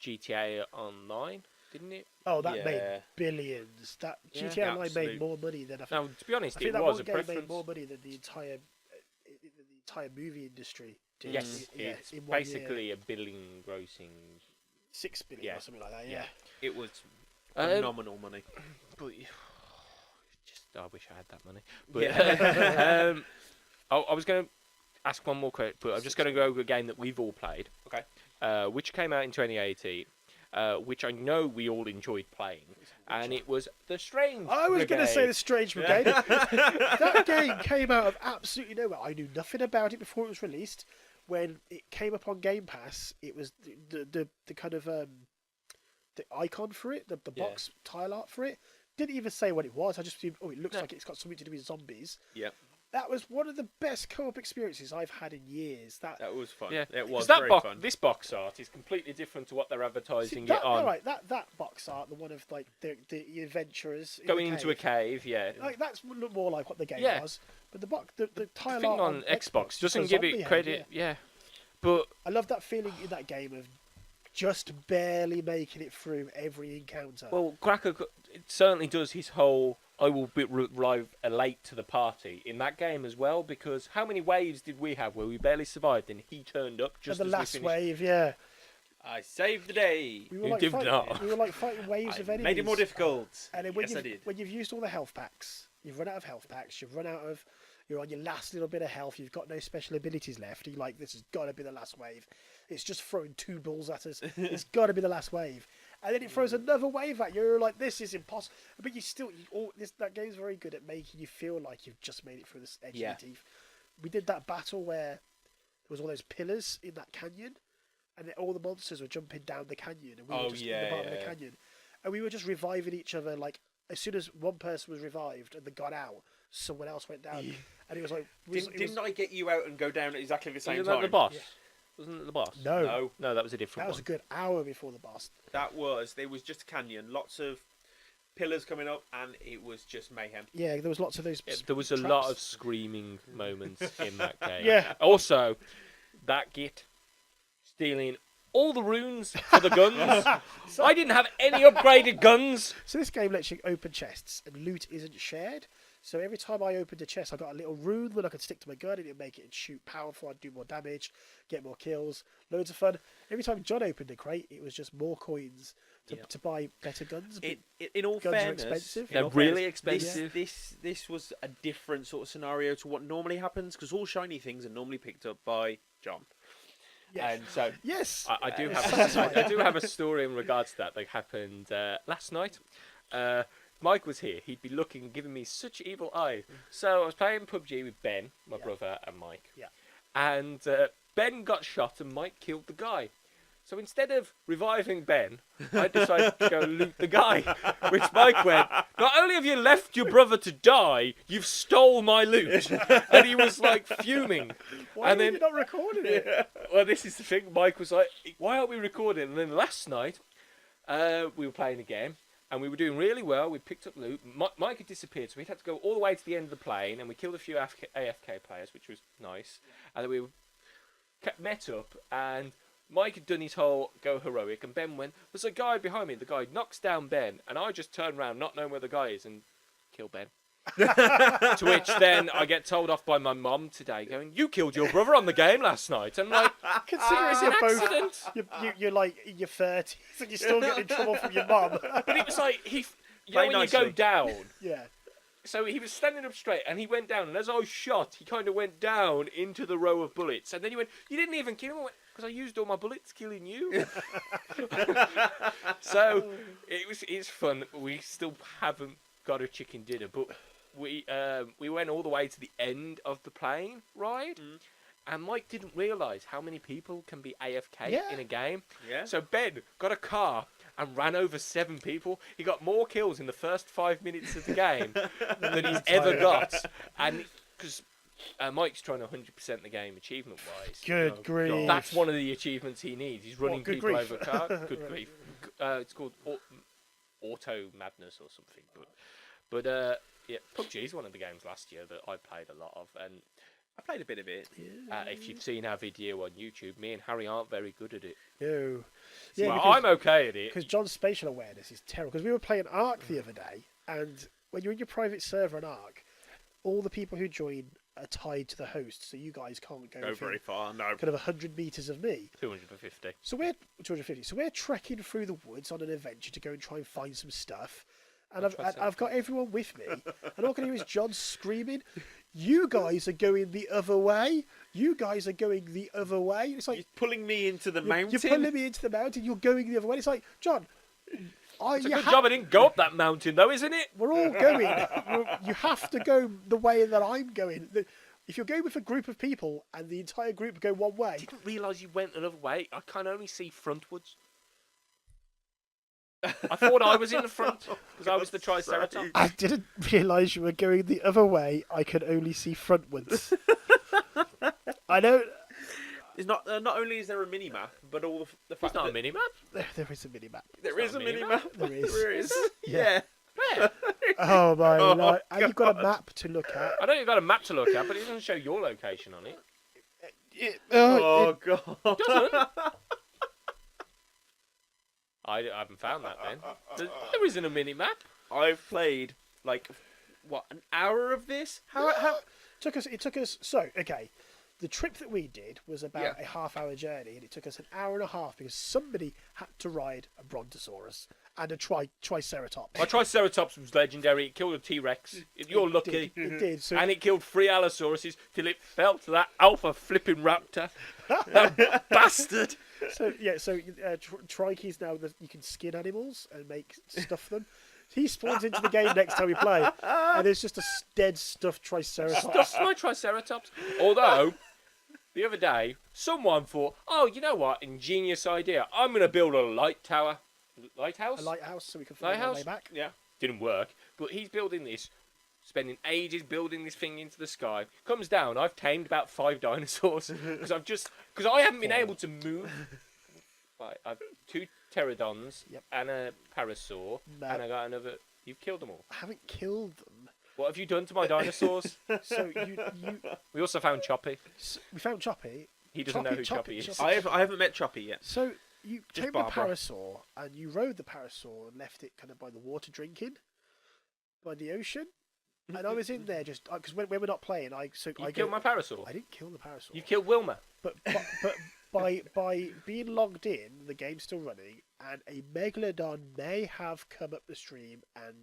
GTA Online, didn't it? Oh, that Yeah. made billions. That Yeah, GTA Online absolute. made more money than I think. Now, to be honest, I think it that was one a game preference. made more money than the entire movie industry did. Yes, Yeah, it's in 1 year. basically a billion grossing. 6 billion Yeah. or something like that. Yeah. Yeah. It was Um, phenomenal money. But just, I wish I had that money. But Yeah. I was going to ask one more question, but I'm just going to go over a game that we've all played. Okay. Which came out in 2018, which I know we all enjoyed playing, and it was The Strange I was going to say Brigade. the Strange Brigade. That game came out of absolutely nowhere. I knew nothing about it before it was released. When it came up on Game Pass, it was the kind of the icon for it, the Yeah. box tile art for it. Didn't even say what it was. I just assumed, oh, it looks No. like it's got something to do with zombies. Yeah. That was one of the best co-op experiences I've had in years. That was fun. Yeah, It was that very fun. this box art is completely different to what they're advertising that, it on. all right, that box art, the one of like the adventurers Going the into a cave, yeah. like that's more like what the game Yeah. was. But the tile thing art on Xbox doesn't give it credit. Yeah, but I love that feeling in that game of just barely making it through every encounter. well, Cracker it certainly does his whole. I will arrive late to the party in that game as well, because how many waves did we have where we barely survived and he turned up just and the as last we finished? wave, yeah. I saved the day. We were You did not. We were like fighting waves of enemies. Made it more difficult. And then when Yes, I did. when you've used all the health packs, you've run out of health packs, you're on your last little bit of health, you've got no special abilities left, you're like, this has got to be the last wave. It's just throwing 2 balls at us. It's got to be the last wave. And then it throws another wave at you. You're like, this is impossible. But that game's very good at making you feel like you've just made it through this edge of your teeth. We did that battle where there was all those pillars in that canyon, and then all the monsters were jumping down the canyon, and we were just in the bottom of the canyon. And we were just reviving each other, like, as soon as one person was revived and they got out, someone else went down. And it was like... Didn't I get you out and go down at exactly the same Isn't time? that the boss? Yeah. Wasn't it the boss? No. No, that was a different That was a one. good hour before the boss. There was just a canyon, lots of pillars coming up, and it was just mayhem. Yeah, there was lots of those... Yeah, there was a traps. lot of screaming moments in that game. Yeah. Also, that git stealing all the runes for the guns. I didn't have any upgraded guns. So this game lets you open chests, and loot isn't shared. So every time I opened a chest, I got a little rune that I could stick to my gun, and it'd make it shoot powerful. I'd do more damage, get more kills, loads of fun. Every time John opened a crate, it was just more coins to buy better guns. In all Guns are fairness, expensive. They're really expensive. This was a different sort of scenario to what normally happens, because all shiny things are normally picked up by John. Yes. And so Yes. I do have a story in regards to that. That happened last night. Mike was here. He'd be looking, giving me such evil eyes. So I was playing PUBG with Ben, my brother, and Mike. Yeah. And Ben got shot and Mike killed the guy. So instead of reviving Ben, I decided to go loot the guy. Which Mike went, not only have you left your brother to die, you've stole my loot. And he was like fuming. Why and are then you not recording it? well, this is the thing. Mike was like, why aren't we recording? And then last night, we were playing a game, and we were doing really well. We picked up loot. Mike had disappeared, so we had to go all the way to the end of the plane, and we killed a few AFK players, which was nice. And then we met up, and Mike had done his whole go heroic, and Ben went, there's a guy behind me. The guy knocks down Ben, and I just turn around, not knowing where the guy is, and kill Ben. To which then I get told off by my mum today, going, "You killed your brother on the game last night." And like, Considering it's you're an both, accident. you're like in your 30s and you're still getting in trouble from your mum. But it was like you know Play when you go nicely. down. Yeah. So he was standing up straight, and he went down. And as I was shot, he kind of went down into the row of bullets. And then he went, "You didn't even kill him." I went, "Because I used all my bullets killing you." So it's fun. We still haven't got a chicken dinner, but we went all the way to the end of the plane ride, and Mike didn't realise how many people can be AFK in a game. Yeah. So Ben got a car and ran over 7 people. He got more kills in the first 5 minutes of the game than he's ever got, and because Mike's trying to 100% the game achievement-wise. Good grief. That's one of the achievements he needs. He's running good people grief. over car. Good grief. It's called Auto Madness or something. But yeah, PUBG is one of the games last year that I played a lot of. And I played a bit of it. if you've seen our video on YouTube, me and Harry aren't very good at it. No. Well, Yeah, I'm okay at it. because John's spatial awareness is terrible. Because we were playing Ark the other day, and when you're in your private server on Ark, all the people who join are tied to the host, so you guys can't go Go within very far. No. kind of 100 meters of me. 250. So we're 250. So we're trekking through the woods on an adventure to go and try and find some stuff. And I've got everyone with me, and all I can hear is John screaming, "You guys are going the other way! You guys are going the other way!" It's like You're pulling me into the you're mountain. pulling me into the mountain. You're going the other way. It's like, John, It's a good job I didn't go up that mountain, though, isn't it? we're all going. You have to go the way that I'm going. If you're going with a group of people and the entire group go one way, I didn't realise you went another way. I can only see frontwards. I thought I was in the front because I was the Triceratops. I didn't realise you were going the other way. I could only see frontwards. I know It's not. Not only is there a mini map, but all the It's fact not a that mini map. there is a mini map. there It's is not a a mini mini-map. map. There is. There is. Yeah. Where? Oh my Oh, lord! And you've got a God. map to look at. I know you've got a map to look at, but it doesn't show your location on it. Oh god. Doesn't? I haven't found that then. There isn't a mini map. I've played like what, an hour of this? How? It took us. So okay, the trip that we did was about Yeah. a half-hour journey, and it took us an hour and a half because somebody had to ride a brontosaurus and a triceratops. My Triceratops was legendary. It killed a T-Rex. You're lucky. It did. So And it killed 3 Allosauruses till it fell to that alpha flipping raptor. That bastard. So yeah, so Trike's now that you can skin animals and make stuff them. He spawns into the game next time we play, and it's just a dead stuffed Triceratops. That's my Triceratops. Although, the other day, someone thought, oh, you know what? Ingenious idea. I'm going to build a light tower. Lighthouse? A lighthouse, so we can find our Lighthouse? way back. Yeah. Didn't work. But he's building this, spending ages building this thing into the sky. Comes down, I've tamed about 5 dinosaurs. Because I haven't been able to move. Right, I've 2 pterodons Yep. and a parasaur, No. and I got another. You've killed them all. I haven't killed them. What have you done to my dinosaurs? So We also found Choppy. we found Choppy. He doesn't know who Choppy is. Choppy. I haven't met Choppy yet. So you Just tamed the Barbara. parasaur and you rode the parasaur and left it kind of by the water drinking, by the ocean. And I was in there just because when we're not playing, You killed my parasaur. I didn't kill the parasaur. You killed Wilma. But by being logged in, the game's still running, and a megalodon may have come up the stream and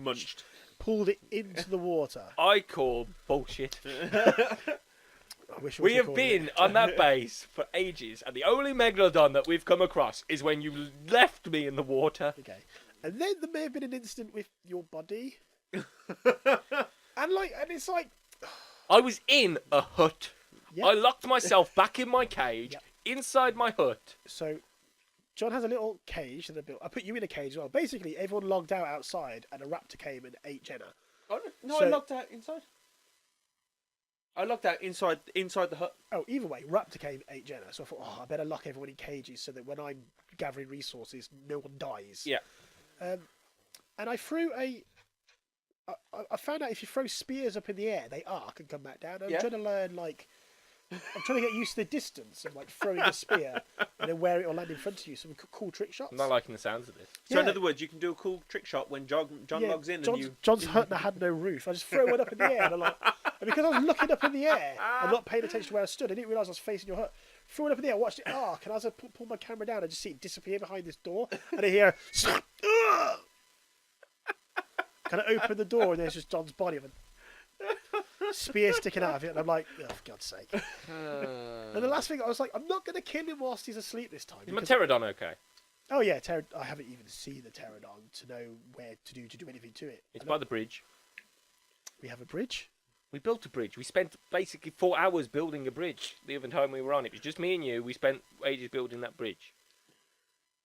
Munched. pulled it into the water. I call bullshit. I wish I We was have recording been it. on that base for ages, and the only megalodon that we've come across is when you left me in the water. Okay, and then there may have been an incident with your body, and it's like, I was in a hut. yeah. I locked myself back in my cage, Yep. inside my hut. So, John has a little cage that I built. I put you in a cage as well. Basically, everyone logged out outside, and a raptor came and ate Jenna. Oh, no, So- I locked out inside. I locked out inside the hut. Oh, either way, raptor came, ate Jenna. So I thought, I better lock everyone in cages so that when I'm gathering resources, no one dies. Yeah. And I threw I found out if you throw spears up in the air, they arc and come back down. I'm Yeah. trying to learn, I'm trying to get used to the distance of, throwing a spear and then where it will land in front of you. Some cool trick shots. I'm not liking the sounds of this. So in Yeah. other words, you can do a cool trick shot when John Yeah, logs in John's, and you. John's hut had no roof. I just throw it up in the air. And because I was looking up in the air and not paying attention to where I stood, I didn't realise I was facing your hut. Threw it up in the air, watched it arc, and as I pull my camera down, I just see it disappear behind this door, and I hear, kind of open the door, and there's just John's body with a spear sticking out of it, and I'm like, oh, for God's sake. And the last thing, I was like, I'm not going to kill him whilst he's asleep this time. Is my because- pterodon okay? Oh yeah, I haven't even seen the pterodon to know where to do anything to it. It's I by know- the bridge. We have a bridge. We built a bridge. We spent basically 4 hours building a bridge the other time we were on. It was just me and you. We spent ages building that bridge.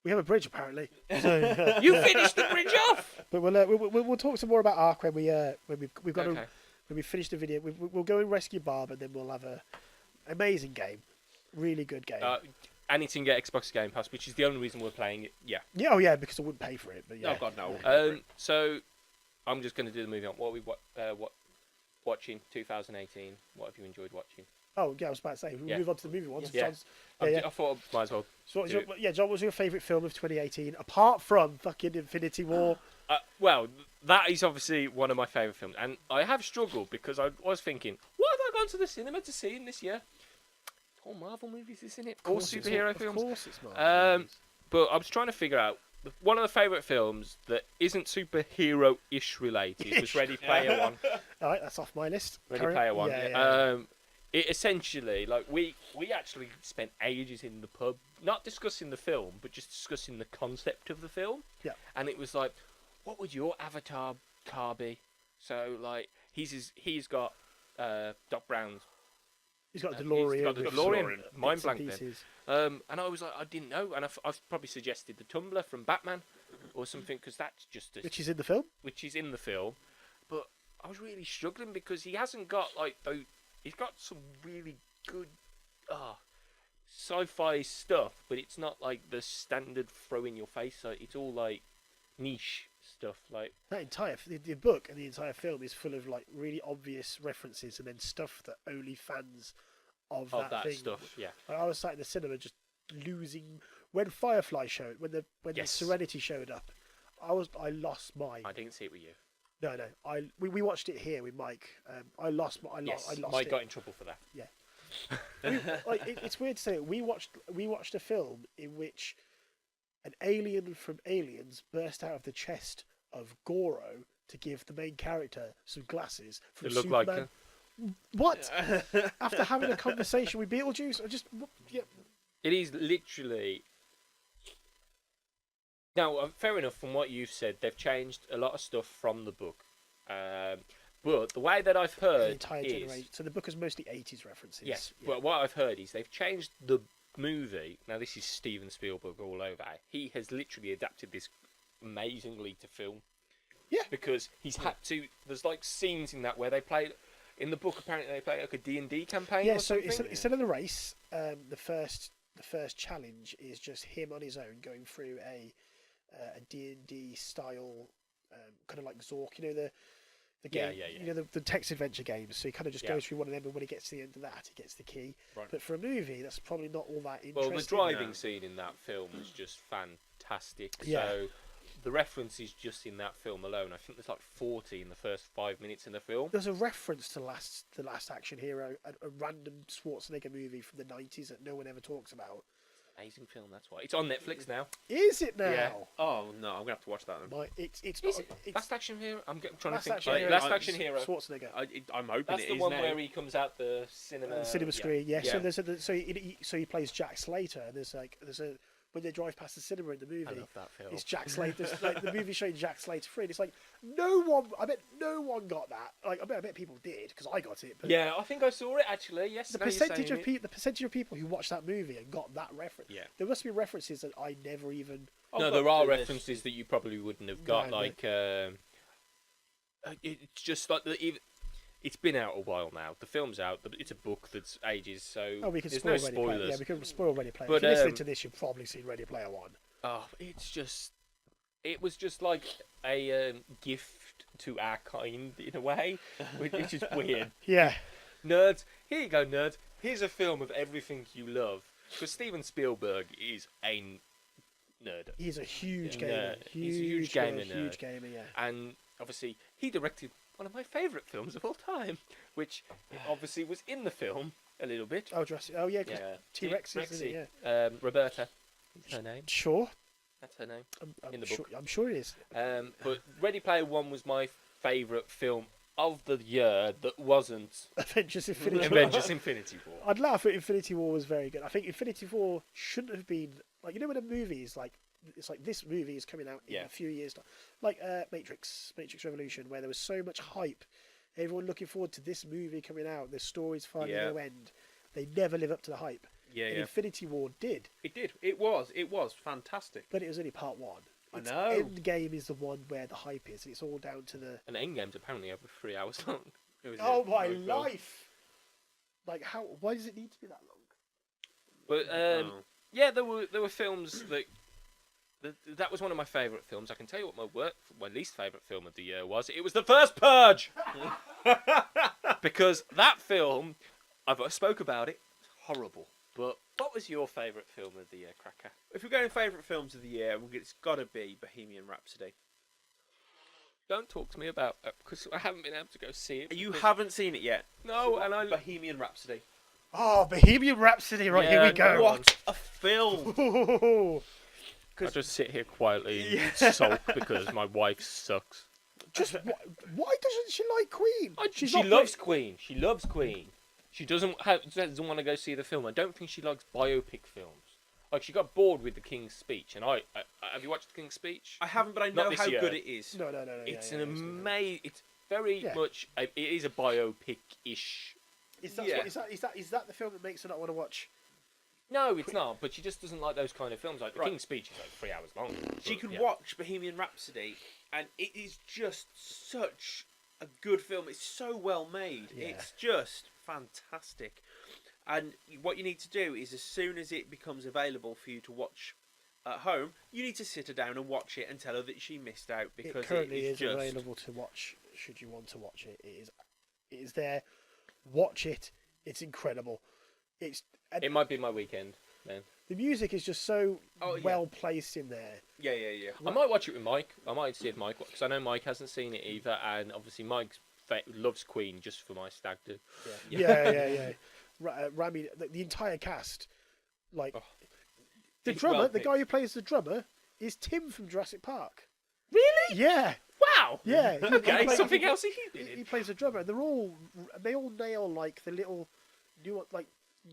We have a bridge apparently. So, You finished the bridge off! but we'll talk some more about Ark when we've got Okay. when we finish the video. We'll go and rescue Barb, and then we'll have a amazing game, really good game. And it's in Xbox Game Pass, which is the only reason we're playing it. Yeah. Yeah, oh yeah, because I wouldn't pay for it. But yeah. Oh God, no. So, I'm just going to do the movie on what we watching 2018. What have you enjoyed watching? Oh yeah, I was about to say we'll Yeah. move on to the movie ones. Yeah. John's, yeah. I thought I might as well. So what was do your, John, what was your favourite film of 2018 apart from fucking Infinity War? Well, that is obviously one of my favourite films, and I have struggled because I was thinking, what have I gone to the cinema to see in this year? All Marvel movies is in it, all superhero films. Of course, it's Marvel. But I was trying to figure out one of the favourite films that isn't superhero-ish related was Ready Player One. All right, that's off my list. Ready Player One. Yeah. It essentially, we actually spent ages in the pub, not discussing the film, but just discussing the concept of the film. Yeah. And it was like, what would your avatar car be? So he's got Doc Brown's. He's got a DeLorean. He's got the with DeLorean. bits Mind and blank then. pieces. And I was like, I didn't know, and I've probably suggested the tumbler from Batman, or something, because that's just Which is in the film. which is in the film. But I was really struggling because he hasn't got like those. He's got some really good sci-fi stuff, but it's not like the standard throw in your face. Like, it's all like niche stuff. Like That entire the book and the entire film is full of like really obvious references and then stuff that only fans of that thing. stuff. Yeah. Like, I was sat in the cinema just losing when Firefly showed when the Yes. Serenity showed up. I lost my I didn't see it with you. no. We watched it here with Mike. I lost Yes. it. Mike got in trouble for that. It's weird to say it. We watched a film in which an alien from Aliens burst out of the chest of Goro to give the main character some glasses from It looked Superman. like What? After having a conversation with Beetlejuice, it is literally. Now, fair enough. From what you've said, they've changed a lot of stuff from the book. But the way that I've the heard entire is generation. So the book is mostly 80s references. yes. Yeah. But what I've heard is they've changed the movie. Now, this is Steven Spielberg all over. He has literally adapted this amazingly to film. Yeah. Because he's had to. There's like scenes in that where they play. In the book, apparently they play like a D&D campaign. Yeah. Or So something. instead of the race, the first challenge is just him on his own going through a D&D style kind of like Zork, the game, Yeah. the text adventure games. So he kind of just goes through one of them, and when he gets to the end of that, he gets the key. Right. But for a movie, that's probably not all that interesting. Well, the driving scene in that film was just fantastic. Yeah. So the references just in that film alone, I think there's like 40 in the first 5 minutes in the film. There's a reference to the last Action Hero, a random Schwarzenegger movie from the 90s that no one ever talks about. Amazing film, that's why. It's on Netflix now. Is it now? Yeah. Oh no, I'm gonna have to watch that then. It's Is not. it? It's Last Action Hero? I'm trying Last to think. Action Like, Hero. Last Action Hero. Schwarzenegger. I'm hoping That's it the is one now. where he comes out the cinema. Cinema screen, yeah. Yeah. So he plays Jack Slater, and there's a when they drive past the cinema in the movie. I love that film. It's Jack Slater. Like the movie showing Jack Slater free. And it's like I bet no one got that. Like I bet people did because I got it. But Yeah, I think I saw it actually. Yes, the now you're percentage saying of it. the percentage of people who watched that movie and got that reference. Yeah. There must be references that I never even. No, there are references that you probably wouldn't have got. No, Like, it's just like it's been out a while now. The film's out. It's a book that's ages, so Oh, we can there's spoil no Ready Player. spoilers. Yeah, we can spoil Ready Player. But, if you're listening um, to this, you've probably seen Ready Player One. Oh, it was just like a gift to our kind in a way, which is weird. Yeah. Nerds, here you go, nerds. Here's a film of everything you love. Because Steven Spielberg is a nerd. He's a huge Yeah, gamer. nerd. He's a huge gamer nerd. Huge gamer, yeah. And obviously, he directed one of my favourite films of all time, which obviously was in the film a little bit. Oh, Jurassic. Oh, yeah, 'cause Yeah. T-Rex, isn't it? Rexy. Roberta is her name. Sure. That's her name. I'm In the sure, book. I'm sure it is. But Ready Player One was my favourite film of the year that wasn't Avengers Infinity War. Avengers Infinity War. I'd laugh at Infinity War was very good. I think Infinity War shouldn't have been like when a movie is like it's like this movie is coming out in Yeah. a few years time, like Matrix Revolution, where there was so much hype, everyone looking forward to this movie coming out. The story's finally Yeah. going to end. They never live up to the hype. Yeah, And yeah. Infinity War did, It did. It was fantastic. but it was only part one. I Its know. Endgame is the one where the hype is, and it's all down to the. And Endgame's apparently over 3 hours long. It was Oh a my great film. life! Like how? Why does it need to be that long? But Oh. yeah, there were films that was one of my favourite films. I can tell you what my least favourite film of the year was. It was The First Purge, because that film, I've spoke about it. It's horrible. But what was your favourite film of the year, Cracker? If we're going favourite films of the year, it's got to be Bohemian Rhapsody. Don't talk to me about it because I haven't been able to go see it. You because- haven't seen it yet. No, and I Bohemian Rhapsody. Oh, Bohemian Rhapsody! Right, here Yeah, we go. What a film! I just sit here quietly and sulk because my wife sucks. Just why doesn't she like Queen? She's She not loves Queen. She loves Queen. She doesn't want to go see the film. I don't think she likes biopic films. Like she got bored with the King's Speech, and I have you watched the King's Speech? I haven't, but I Not know this how year. good it is. No. It's yeah, an amazing. It's very Yeah. much. It is a biopic-ish. Is that, Yeah. is that the film that makes her not want to watch No, it's not. But she just doesn't like those kind of films. Like the Right. King's Speech is like 3 hours long. She but, could yeah. watch Bohemian Rhapsody, and it is just such a good film. It's so well made. Yeah. It's just fantastic. And what you need to do is, as soon as it becomes available for you to watch at home, you need to sit her down and watch it and tell her that she missed out, because It currently is just available to watch. Should you want to watch it, it is there. Watch it. It's incredible. It might be my weekend, then. The music is just so Oh, yeah. well placed in there. Yeah. I might watch it with Mike. I might see if Mike, because I know Mike hasn't seen it either, and obviously Mike loves Queen just for my stag do. Yeah. Rami, the entire cast, like Oh. the It's drummer, well the guy picked. who plays the drummer is Tim from Jurassic Park. Really? Yeah, Wow. yeah. Okay, plays- something else he's been He in. plays the drummer, and they all nail like the little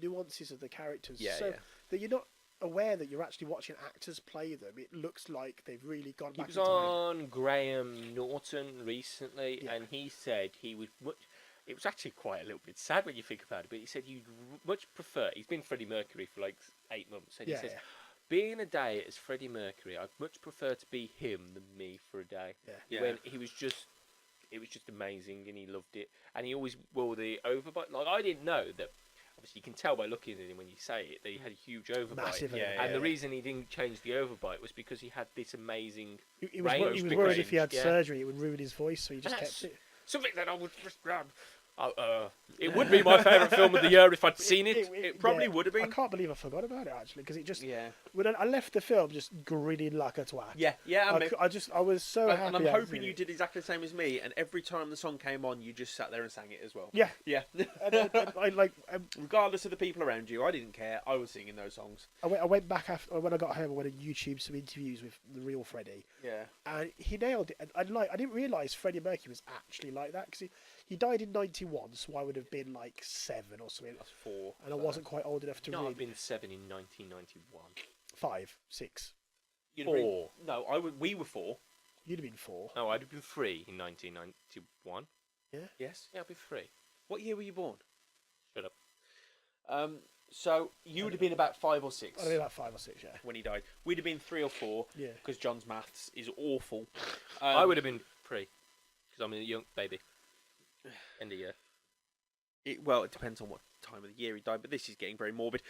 nuances of the characters, Yeah, so yeah. that you're not aware that you're actually watching actors play them. It looks like they've really gone He back was in time. on Graham Norton recently, Yeah. and he said he would much. It was actually quite a little bit sad when you think about it, but he said you'd much prefer. He's been Freddie Mercury for like 8 months, and he says, being a day as Freddie Mercury, I'd much prefer to be him than me for a day. Yeah. When it was just amazing, and he loved it, and he always wore the overbite. Like I didn't know that. Obviously, you can tell by looking at him when you say it that he had a huge overbite. Massive Yeah, overbite. And the reason he didn't change the overbite was because he had this amazing He was, range, he was big worried if he had range, yeah. surgery, it would ruin his voice, so he just And kept it. something that I would just grab. It would be my favourite film of the year if I'd seen it. It probably would have I been. can't believe I forgot about it actually, because it just Yeah. when I left the film just grinning like a twat. Yeah. I was so happy. And I'm I hoping did you it. did exactly the same as me. And every time the song came on, you just sat there and sang it as well. Yeah, Yeah. and I like. Regardless of the people around you, I didn't care. I was singing those songs. I went back after when I got home. I went on YouTube some interviews with the real Freddie, Yeah. and he nailed it. And I didn't realise Freddie Mercury was actually like that, because he died in '91, so I would have been like 7 or something, That's 4. and I wasn't quite old enough to No, read. I've been 7 in 1991. 5, 6. You'd have been- 4. No, we were 4. You'd have been 4. No, I'd have been 3 in 1991. Yes. Yeah, I'd be 3. What year were you born? Shut up. So you would have been about 5 or 6 I'd have been about 5 or 6. Yeah. when he died. We'd have been 3 or 4. Yeah. Because John's maths is awful. I would have been 3 because I'm a young baby. End of year. Well, it depends on what time of the year he died, but this is getting very morbid.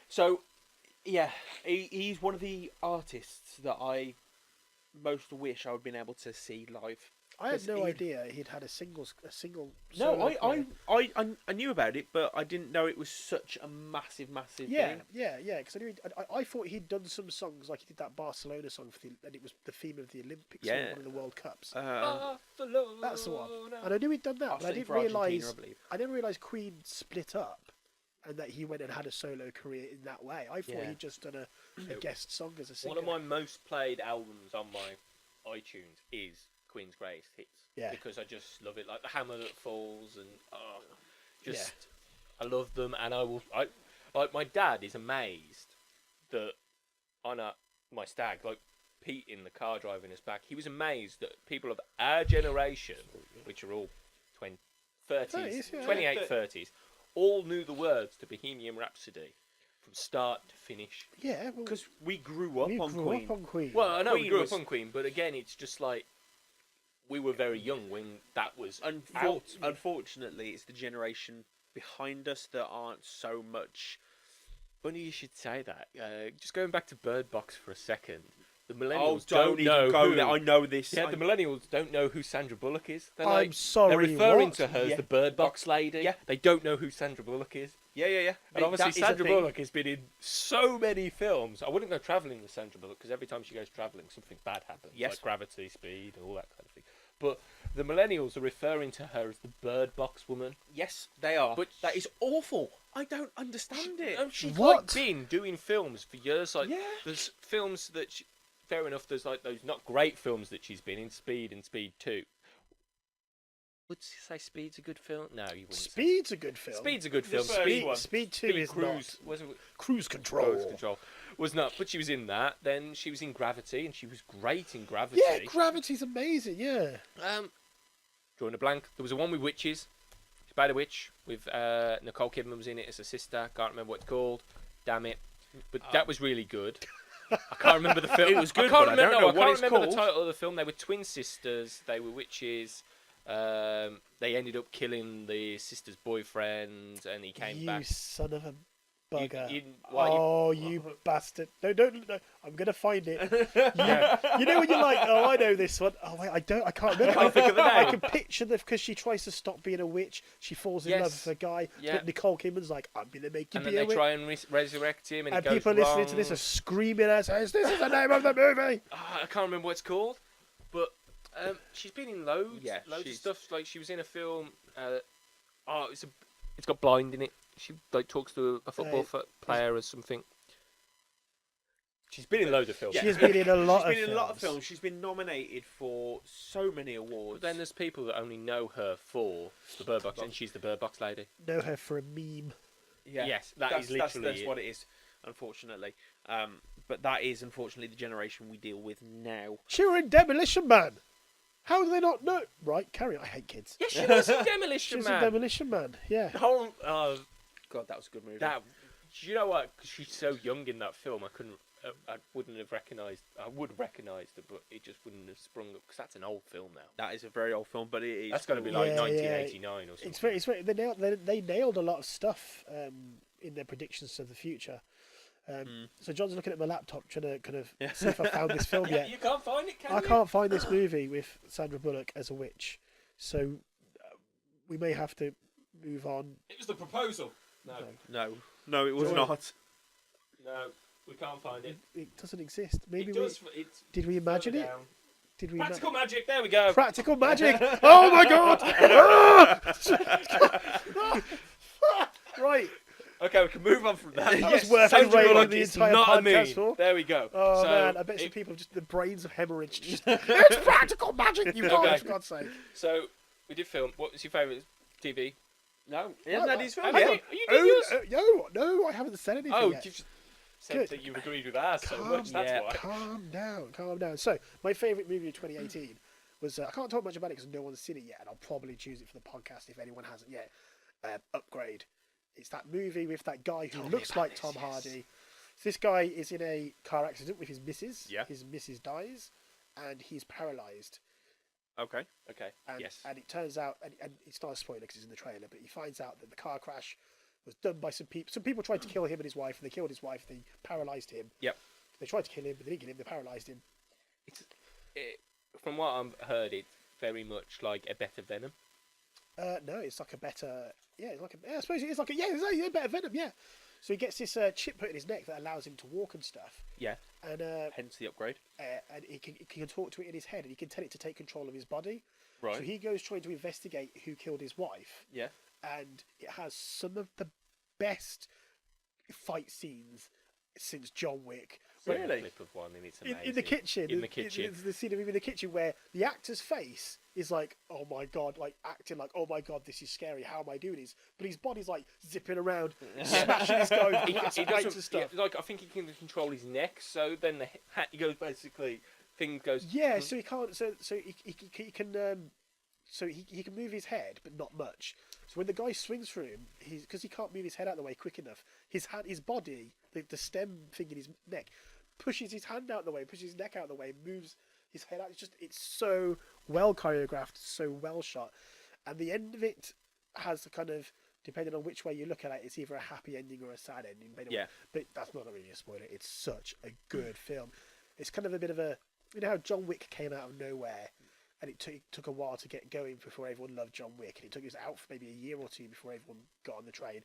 So, yeah, he's one of the artists that I most wish I would have been able to see live. I had Because no he- idea he'd had a single. No, solo career. I knew about it, but I didn't know it was such a massive Yeah, thing. yeah. Because I thought he'd done some songs, like he did that Barcelona song and it was the theme of the Olympics or Yeah. one of the World Cups. That's the one. And I knew he'd done that, but I didn't for Argentina, realise. I believe. I didn't realise Queen split up, and that he went and had a solo career in that way. I thought Yeah. he'd just done a guest song as a singer. One of my most played albums on my iTunes is Queen's Greatest Hits. Yeah. Because I just love it, like The Hammer That Falls, and I love them, and like my dad is amazed that on my stag, like Pete in the car driving us back, he was amazed that people of our generation, which are all 30s, yeah. 28, 30s, all knew the words to Bohemian Rhapsody from start to finish. Yeah, well, Because we grew up we on grew Queen. up on Queen. Well, I know we Queen grew was- up on Queen, but again, it's just like we were very young when that was out. Unfortunately, it's the generation behind us that aren't so much. Funny you should say that. Just going back to Bird Box for a second, the Oh, millennials don't don't know even go who. there. I know this. Yeah, the millennials don't know who Sandra Bullock is. They're I'm like, sorry, they're referring what? to her as Yeah. the Bird Box lady. Yeah. They don't know who Sandra Bullock is. Yeah. And obviously, That is a Sandra thing. Bullock has been in so many films. I wouldn't go travelling with Sandra Bullock because every time she goes travelling, something bad happens. Yes. Like gravity, speed, all that kind of thing. But the millennials are referring to her as the Bird Box woman. Yes, they are. But That is awful. I don't understand it. No, she's What? like been doing films for years. Like, Yeah. there's films that fair enough. There's like those not great films that she's been in, Speed and Speed 2. Would you say Speed's a good film? No, you wouldn't. Speed's a good film. Speed's a good film. first Speed, one. Speed 2 Speed is Cruise, not. was it? Cruise Control. Cruise Control was not, but she was in that. Then she was in Gravity, and she was great in Gravity. Yeah, Gravity's amazing. Yeah. Drawing a blank. There was a one with witches. Spider Witch with Nicole Kidman was in it as a sister. Can't remember what it's called. Damn it! But that was really good. I can't remember the film. It was good, I can't but I don't remember. know what I it's can't remember the called. title of the film. They were twin sisters. They were witches. They ended up killing the sister's boyfriend, and he came You back. son of a bugger. You bastard. No, I'm going to find it. You know when you're like, oh, I know this one. Oh, wait, I can't remember. I can't think of the I name. can picture because she tries to stop being a witch. She falls in Yes. love with a guy. Yeah. But Nicole Kidman's like, I'm going to make you And be then a they witch. try and resurrect him, and, And it goes people listening to this wrong. are screaming at us, this is the name of the movie. I can't remember what it's called, but she's been in loads of she's- stuff. Like she was in a film. It's got blind in it. She like talks to a football player or something. She's been in loads of films. She has been in a lot She's been in a lot of films. She's been nominated for so many awards. But then there's people that only know her for the Bird Box, and she's the Bird Box lady. Know her for a meme. Yeah. Yes, that's literally that's it. what it is, unfortunately. But that is unfortunately the generation we deal with now. She were in Demolition Man. How do they not know? Right, carry on. I hate kids. Yes, she was in Demolition She's Man. in Demolition Man. Yeah. The whole God, that was a good movie. that. You know what? 'Cause she's so young in that film, I couldn't. I wouldn't have recognised. I would have recognised her, but it just wouldn't have sprung up because that's an old film now. That is a very old film, but it is. That's got to be like Yeah, 1989 or something. It's very, they nailed a lot of stuff in their predictions of the future. So John's looking at my laptop trying to kind of see if I found this film yet. You can't find it, can I you? can't find this movie with Sandra Bullock as a witch, so we may have to move on. It was The Proposal. No, No, it was Joy. not. no, we can't find it. It doesn't exist. Maybe It does. It's did we imagine further it? down. Did we Practical magic. There we go. Practical magic? Oh my god! Right. Okay, we can move on from that. That was worth Sandra rating Bullock the is entire not a podcast meme. for. There we go. Oh So man, I bet some it- people just the brains have hemorrhaged. Just, it's practical magic, you guys, for God's sake. So we did film. What was your favourite TV? No, isn't that his film? Hang Yeah. on. You did yours? No, I haven't said anything Oh, yet. you just said Good. that you agreed with ours so Calm much. That's down. why. Calm down. So, my favourite movie of 2018 was, I can't talk much about it because no one's seen it yet, and I'll probably choose it for the podcast if anyone hasn't yet. Upgrade. It's that movie with that guy who Told me looks about like this, Tom yes. Hardy. So this guy is in a car accident with his missus. Yeah. His missus dies, and he's paralysed. Okay. Okay. And, Yes. and it turns out, and it's not a spoiler because it's in the trailer, but he finds out that the car crash was done by some people. Some people tried to kill him and his wife, and they killed his wife. They paralysed him. Yep. They tried to kill him, but they didn't kill him. They paralysed him. From what I've heard, it's very much like a better Venom. No, it's like a better. Yeah, it's like a. Yeah, I suppose it is like a. Yeah, it's like a better Venom. Yeah. So he gets this chip put in his neck that allows him to walk and stuff. Yeah. And Hence the upgrade. and he can talk to it in his head, and he can tell it to take control of his body. Right. So he goes trying to investigate who killed his wife. Yeah. And it has some of the best fight scenes since John Wick. Really? Clip of one, and it's amazing. In the kitchen. In the kitchen. It's the scene of him in the kitchen where the actor's face is like, oh my god, like acting like, oh my god, this is scary. How am I doing this? But his body's like zipping around, smashing his guy with He glass doesn't. plates and stuff. Yeah, like I think he can control his neck. So then the hat he goes basically. Thing goes. Yeah, so he can't. So he can. So he can move his head, but not much. So when the guy swings through him, because he can't move his head out of the way quick enough, his body, the stem thing in his neck, pushes his hand out of the way, pushes his neck out of the way, moves his head out. It's so well choreographed, so well shot, and the end of it has a kind of, depending on which way you look at it, it's either a happy ending or a sad ending. Yeah. But that's not really a spoiler. It's such a good film. It's kind of a bit of a, you know how John Wick came out of nowhere, and it took a while to get going before everyone loved John Wick, and it was out for maybe a year or two before everyone got on the train.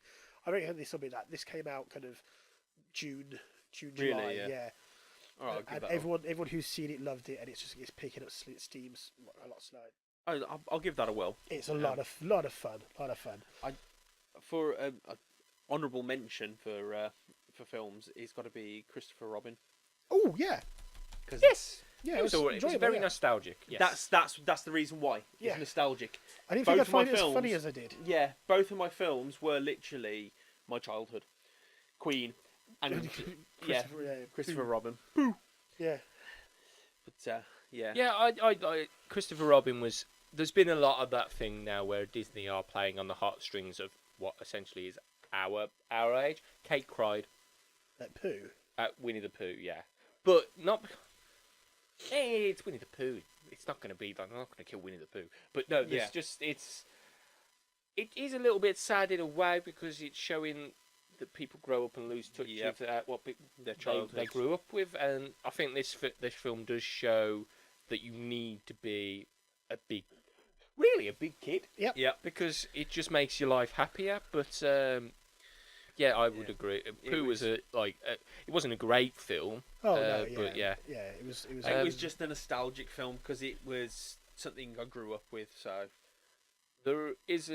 I reckon this will be that. This came out kind of June, Really, July, yeah. All right, I'll give and that everyone who's seen it loved it, and it's picking up steam a lot slower. I'll give that a will. It's a lot of fun. For honourable mention for films, it's got to be Christopher Robin. Oh yeah, Cause Yes. yeah. It was enjoyable, very yeah. nostalgic. Yes. That's the reason why. Yeah. It's nostalgic. I didn't both think I'd of my find it as films- funny as I did. Yeah, both of my films were literally my childhood. Queen and yeah, Christopher Robin. Yeah. But yeah. Yeah, I Christopher Robin was. There's been a lot of that thing now where Disney are playing on the heartstrings of what essentially is our age. Kate cried At Pooh. At Winnie the Pooh, yeah. But not. Hey, it's Winnie the Pooh. It's not going to be. I'm not going to kill Winnie the Pooh. But no, there's just it's. It is a little bit sad in a way because it's showing that people grow up and lose touch with what their childhood they grew up with, and I think this film does show that you need to be a big kid. Yep. Because it just makes your life happier. But yeah, I would agree. Pooh was it wasn't a great film. Oh no, but yeah, it was. It was just a nostalgic film because it was something I grew up with. So there is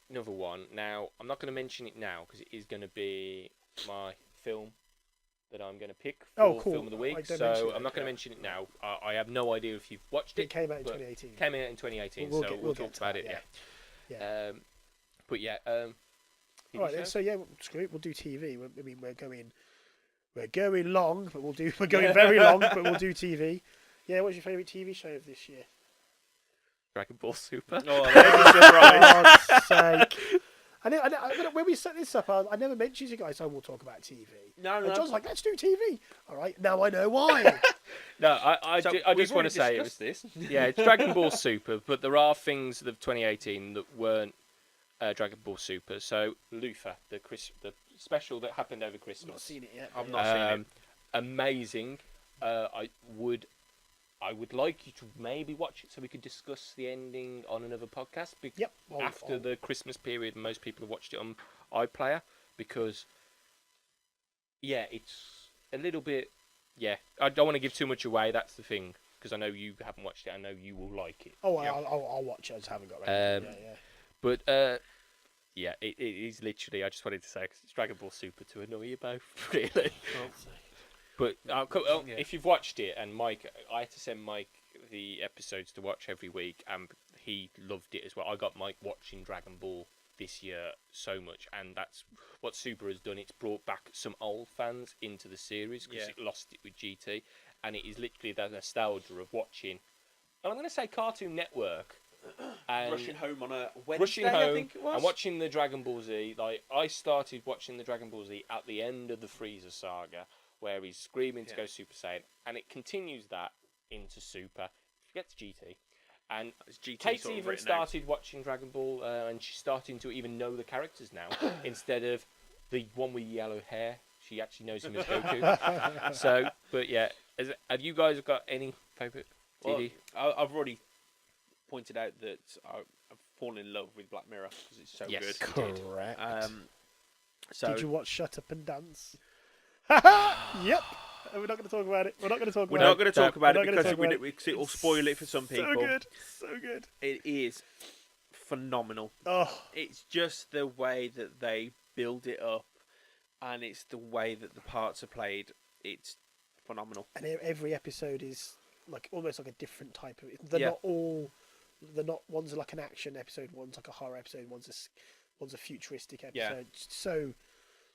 another one. Now I'm not going to mention it now because it is going to be my film that I'm going to pick for cool. Film of the Week. So I'm not going to mention it now. I have no idea if you've watched it. It came out in 2018. Came out in 2018, we'll talk about it. Yeah. But yeah. All right, then, so yeah, screw it. We'll do TV. I mean, we're going long, but we're going very long, but we'll do TV. Yeah, what's your favourite TV show of this year? Dragon Ball Super. Oh, there's a surprise. For God's sake. I when we set this up, I never mentioned to you guys, we'll talk about TV. No. And John's like, let's do TV. All right, now I know why. No, I just want to say it was this. Yeah, it's Dragon Ball Super, but there are things of 2018 that weren't Dragon Ball Super. So Lufa, the special that happened over Christmas. I've not seen it yet. I've not seen it. Amazing. I would like you to maybe watch it so we could discuss the ending on another podcast. Yep. After the Christmas period, most people have watched it on iPlayer because, yeah, it's a little bit. Yeah, I don't want to give too much away. That's the thing because I know you haven't watched it. I know you will like it. Oh, I'll watch it. I just haven't got ready. But yeah, it is literally. I just wanted to say 'cause it's Dragon Ball Super to annoy you both, really. But if you've watched it, and Mike, I had to send Mike the episodes to watch every week, and he loved it as well. I got Mike watching Dragon Ball this year so much, and that's what Super has done. It's brought back some old fans into the series because it lost it with GT, and it is literally the nostalgia of watching. I'm going to say Cartoon Network. And rushing home on a Wednesday, I think it was. And watching the Dragon Ball Z. Like I started watching the Dragon Ball Z at the end of the Frieza saga, where he's screaming to go Super Saiyan, and it continues that into Super. Forget to GT, and Kate's even started watching Dragon Ball, and she's starting to even know the characters now instead of the one with yellow hair. She actually knows him as Goku. So, but yeah, have you guys got any favourite TV? Well, I've already pointed out that I've fallen in love with Black Mirror because it's so good. Correct. So did you watch Shut Up and Dance? Yep. We're not going to talk about it. We're not going to talk about it because it will spoil it for some people. So good. It is phenomenal. Oh, it's just the way that they build it up, and it's the way that the parts are played. It's phenomenal. And every episode is like almost like a different type of. They're not all. They're not. One's like an action episode. One's like a horror episode. One's a futuristic episode. Yeah.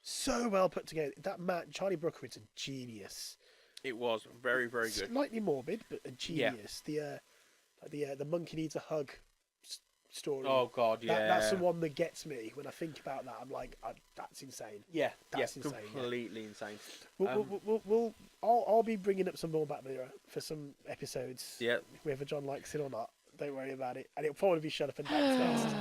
So well put together. That man, Charlie Brooker, is a genius. It was very, very good. Slightly morbid, but a genius. Yeah. The monkey needs a hug story. Oh God, That's the one that gets me when I think about that. I'm like, that's insane. Yeah, that's insane. Completely insane. I'll be bringing up some more Black Mirror for some episodes. Yeah, whether John likes it or not. Don't worry about it. And it'll probably be Shut Up and Dance next.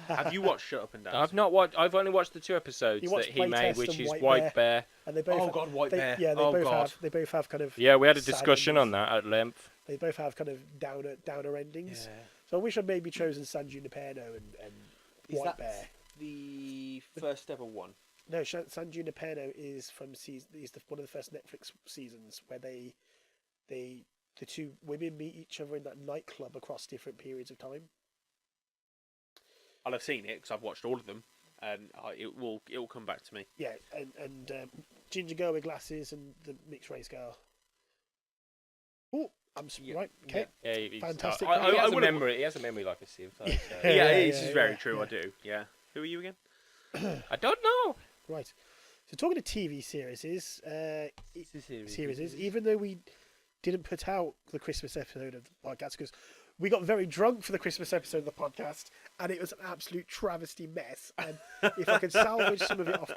Have you watched Shut Up and Dance? I've not watched. I've only watched the 2 episodes that he made, which is White Bear. And they both White Bear. Yeah, they both have kind of. Yeah, we had a discussion on that at length. They both have kind of downer endings. Yeah. So I wish I'd maybe chosen San Junipero and White Bear. The first ever one. No, San Junipero is from one of the first Netflix seasons where the two women meet each other in that nightclub across different periods of time. I'll have seen it because I've watched all of them, and it will come back to me. Yeah, and ginger girl with glasses and the mixed race girl. Oh, I'm right. Okay, yeah, fantastic. He has a memory like a sieve. So. This is very true. I do. Yeah. Who are you again? I don't know. Right. So talking to TV series, even though we didn't put out the Christmas episode of the podcast because we got very drunk for the Christmas episode of the podcast and it was an absolute travesty mess. And if I could salvage some of it off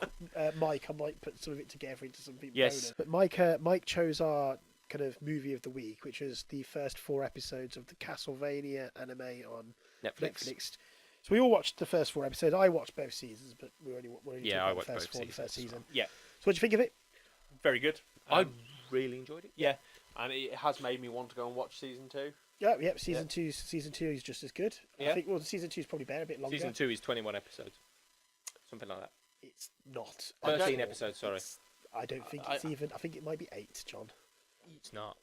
Mike, I might put some of it together into something bonus. But Mike chose our kind of movie of the week, which was the first 4 episodes of the Castlevania anime on Netflix. So we all watched the first 4 episodes. I watched both seasons, but we're only talking about the first 4 the first season. Yeah. So what do you think of it? Very good. I really enjoyed it. Yeah, and it has made me want to go and watch season 2. Yeah. Season two is just as good. Yeah. I think season 2 is probably better, a bit longer. Season 2 is 21 episodes, something like that. It's not 13 episodes. Sorry, I don't think it's even. I think it might be 8, John. it's not.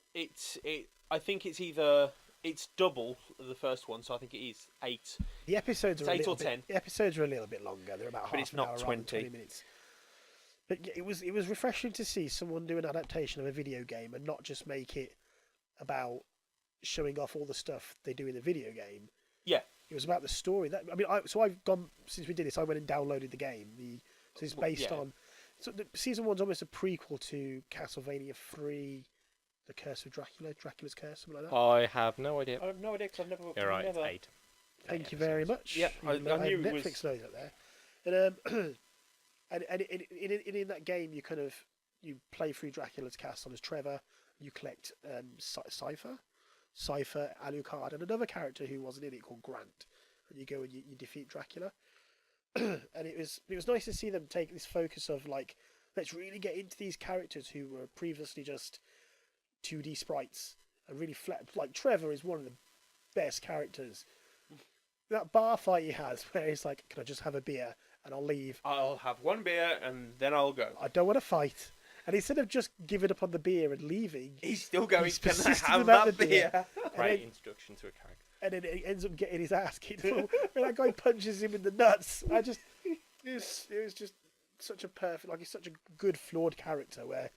I think it's double the first one, so I think it is 8. The episodes are It's 8 or 10. The episodes are a little bit longer. They're about But half it's an not hour, 20 minutes. But yeah, it was refreshing to see someone do an adaptation of a video game and not just make it about showing off all the stuff they do in the video game. Yeah. It was about the story. I've gone since we did this. I went and downloaded the game. So it's based on. So the season 1's almost a prequel to Castlevania 3, The Curse of Dracula's Curse, something like that. I have no idea. I have no idea because I've never. You're right. It's 8. Thank you very much. Yeah, I knew it was. Netflix knows up there. And in that game, you play through Dracula's castle as Trevor. You collect Cypher, Alucard, and another character who wasn't in it called Grant. And you go and you defeat Dracula. And it was nice to see them take this focus of like, let's really get into these characters who were previously just 2D sprites and really flat. Like Trevor is one of the best characters. That bar fight he has, where he's like, "Can I just have a beer and I'll leave? I'll have one beer and then I'll go." I don't want to fight." And instead of just giving up on the beer and leaving, He's still going. He's Can I persistent have about that the beer. beer? Great introduction to a character. and then he ends up getting his ass kicked. When that guy punches him in the nuts, it was just such a perfect, like he's such a good flawed character where,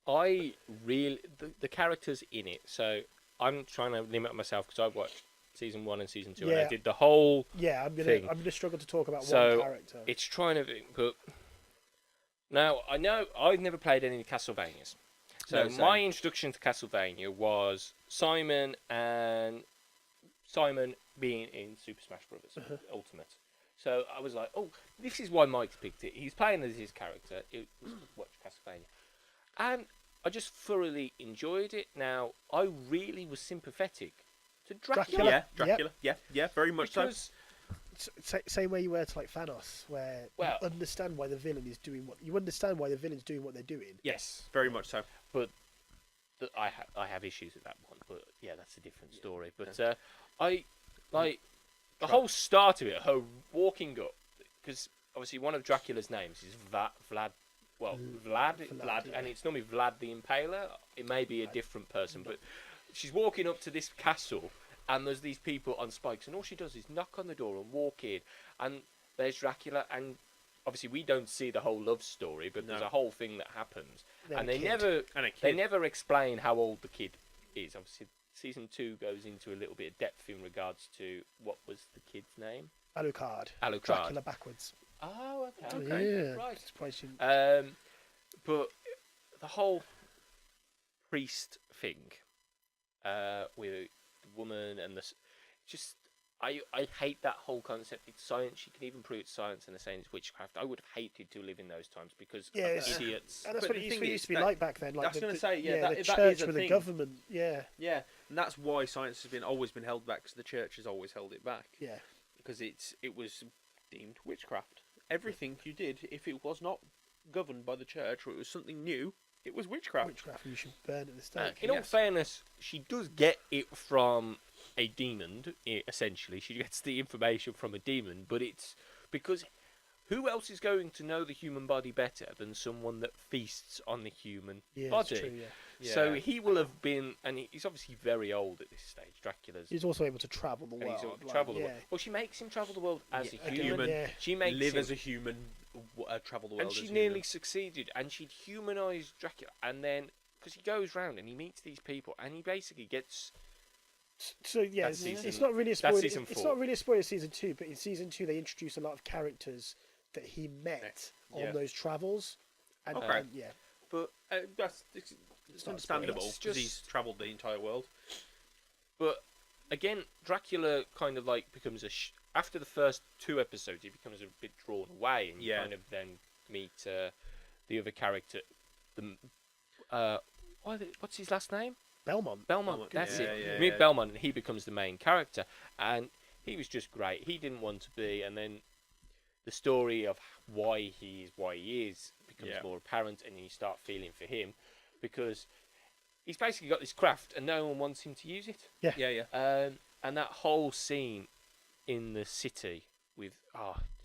I really the characters in it. So I'm trying to limit myself because I've watched season 1 and season 2, and I did the whole. Yeah, I'm thing. gonna struggle to talk about So one character. it's trying to, but now I know I've never played any Castlevanias. So No, same. my introduction to Castlevania was Simon being in Super Smash Bros. Ultimate. So I was like, oh, this is why Mike's picked it. He's playing as his character. It was watch Castlevania. And I just thoroughly enjoyed it. Now, I really was sympathetic to Dracula. Yeah, Dracula. Yeah, very much so. Because same way you were to like Thanos, where you understand why the villain is doing what villain's doing what they're doing. Yes, very much so. But I have issues with that one. But yeah, that's a different story. But I like the whole start of it. Her walking up, because obviously one of Dracula's names is Vlad. Well, Vlad, yeah. and it's normally Vlad the Impaler. It may be a different person, but she's walking up to this castle, and there's these people on spikes, and all she does is knock on the door and walk in, and there's Dracula, and obviously we don't see the whole love story, but there's a whole thing that happens, and they never explain how old the kid is. Obviously, season 2 goes into a little bit of depth in regards to what was the kid's name. Alucard. Alucard. Dracula backwards. Oh, okay. Yeah. Right. But the whole priest thing with the woman and I hate that whole concept. It's science. You can even prove it's science, and they're saying it's witchcraft. I would have hated to live in those times because of idiots. And that's what it used to be like back then. Like I was going to say, the that church is a with thing. the government. Yeah, and that's why science has always been held back, because the church has always held it back. Yeah, because it was deemed witchcraft. Everything you did, if it was not governed by the church or it was something new, it was witchcraft. Witchcraft, you should burn at the stake. In all fairness, she does get it from a demon, essentially. She gets the information from a demon, but it's because who else is going to know the human body better than someone that feasts on the human body? True, So he will have been, and he's obviously very old at this stage. Dracula's. He's also able to travel the world. The world. Well, she makes him travel the world as a human. She makes live him as a human, travel the world. And she as a nearly human. succeeded, and she'd humanised Dracula, and then because he goes round and he meets these people, and he basically gets. So yeah, it's not really a spoiler. It's not really a spoiler. Season 2, but in season 2 they introduce a lot of characters that he met on those travels. And, but it's understandable because he's travelled the entire world. But again, Dracula kind of like becomes after the first 2 episodes, he becomes a bit drawn away, and you kind of then meet the other character, the what's his last name? Belmont. Belmont. That's it. Yeah, Meet yeah. Belmont, and he becomes the main character, and he was just great. He didn't want to be, and then the story of why he is becomes more apparent, and you start feeling for him because he's basically got this craft, and no one wants him to use it. Yeah. And that whole scene in the city with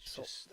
it's So, just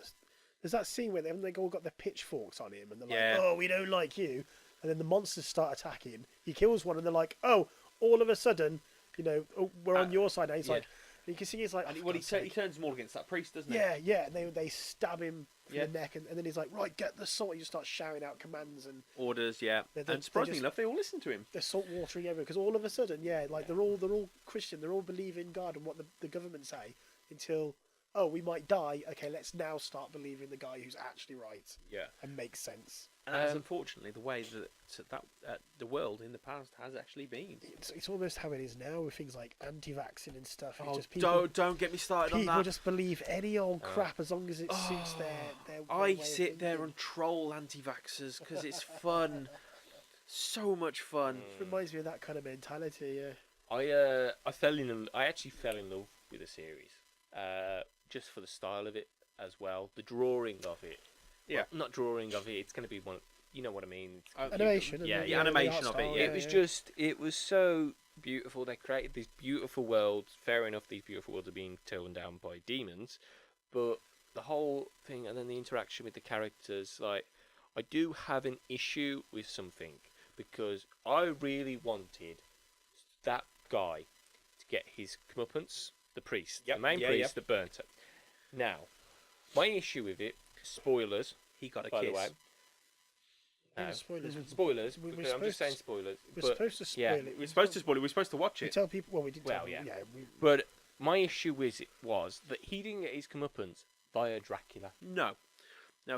there's that scene where they all got their pitchforks on him, and they're Yeah. like, "Oh, we don't like you," and then the monsters start attacking. He kills one, and they're like, "Oh, all of a sudden, we're on your side." And he's like, and you can see he's like, And "Oh, for he God's sake." turns them all against that priest, doesn't he? Yeah, and they stab him from Yeah. the neck, and then he's like, "Right, get the salt." He just starts shouting out commands, and Orders, yeah. They're And surprisingly just- enough, they all listen to him. they're salt watering everywhere because all of a sudden, like they're all Christian, they're all believing God and what the government say until, oh, we might die. Okay, let's now start believing the guy who's actually right Yeah. and makes sense. And that's unfortunately the way that the world in the past has actually been. It's almost how it is now with things like anti-vaccine and stuff. It's Oh, just people, don't get me started on people that. just believe any old crap as long as it suits their way I of sit there thinking. and troll anti-vaxxers because it's fun. So much fun. It reminds me of that kind of mentality. Yeah. I actually fell in love with the series, just for the style of it as well, the drawing of it. Yeah. Well, not drawing of it. It's going to be one. You know what I mean? Animation. and yeah, the- the the animation art of it, style, yeah. It was just. It was so beautiful. They created these beautiful worlds. Fair enough, these beautiful worlds are being torn down by demons, but the whole thing and then the interaction with the characters, like, I do have an issue with something because I really wanted that guy to get his comeuppance, the priest, Yep, the main yeah, priest yeah. that burnt it. Now, my issue with it, spoilers, He got a by kiss. the way. Yeah, No. spoilers. Spoilers. We're because I'm just saying supposed spoilers. We're but, supposed to spoil yeah, it. We're supposed to spoil it. We're supposed to watch We it. tell people. Well, we did. Well, tell yeah. them, we, but my issue with it was that he didn't get his comeuppance via Dracula. No,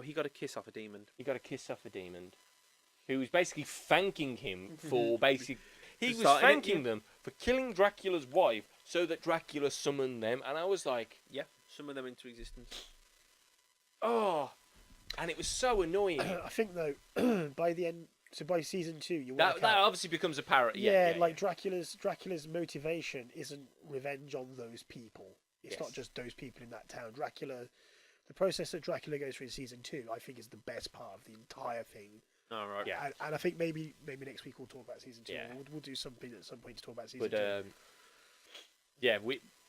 he got a kiss off a demon. He got a kiss off a demon, who was basically thanking him for basic. He was starting it, thanking them for killing Dracula's wife, so that Dracula summoned them, and I was like, Yeah, summon them into existence. oh, and it was so annoying. I think though, by the end, so by season 2, you that work that out. obviously becomes a parody. Yeah, like Dracula's motivation isn't revenge on those people. It's Yes. not just those people in that town. The process that Dracula goes through in season 2, I think, is the best part of the entire thing. All right. Yeah. And I think maybe next week we'll talk about season 2. Yeah. We'll do something at some point to talk about season But 2. yeah,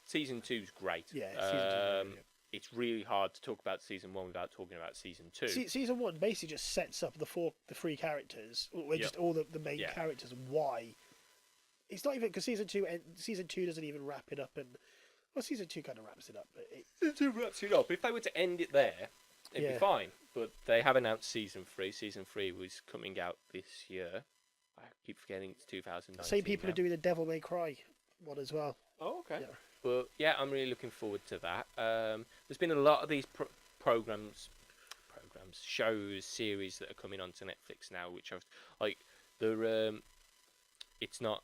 season 2's great. Yeah, season 2's very good. It's really hard to talk about season 1 without talking about season 2. Season 1 basically just sets up the three characters, or just all the main Yeah. characters, and why. It's not even because season 2 doesn't even wrap it up, and well, season 2 kind of wraps it up, but Season 2 wraps it up. If they were to end it there, it'd Yeah. be fine. But they have announced season 3. Season 3 was coming out this year. I keep forgetting it's 2019. same people now. are doing the Devil May Cry one as well. Oh, okay. Yeah. But yeah, I'm really looking forward to that. There's been a lot of these programs, shows, series that are coming onto Netflix now, which are like it's not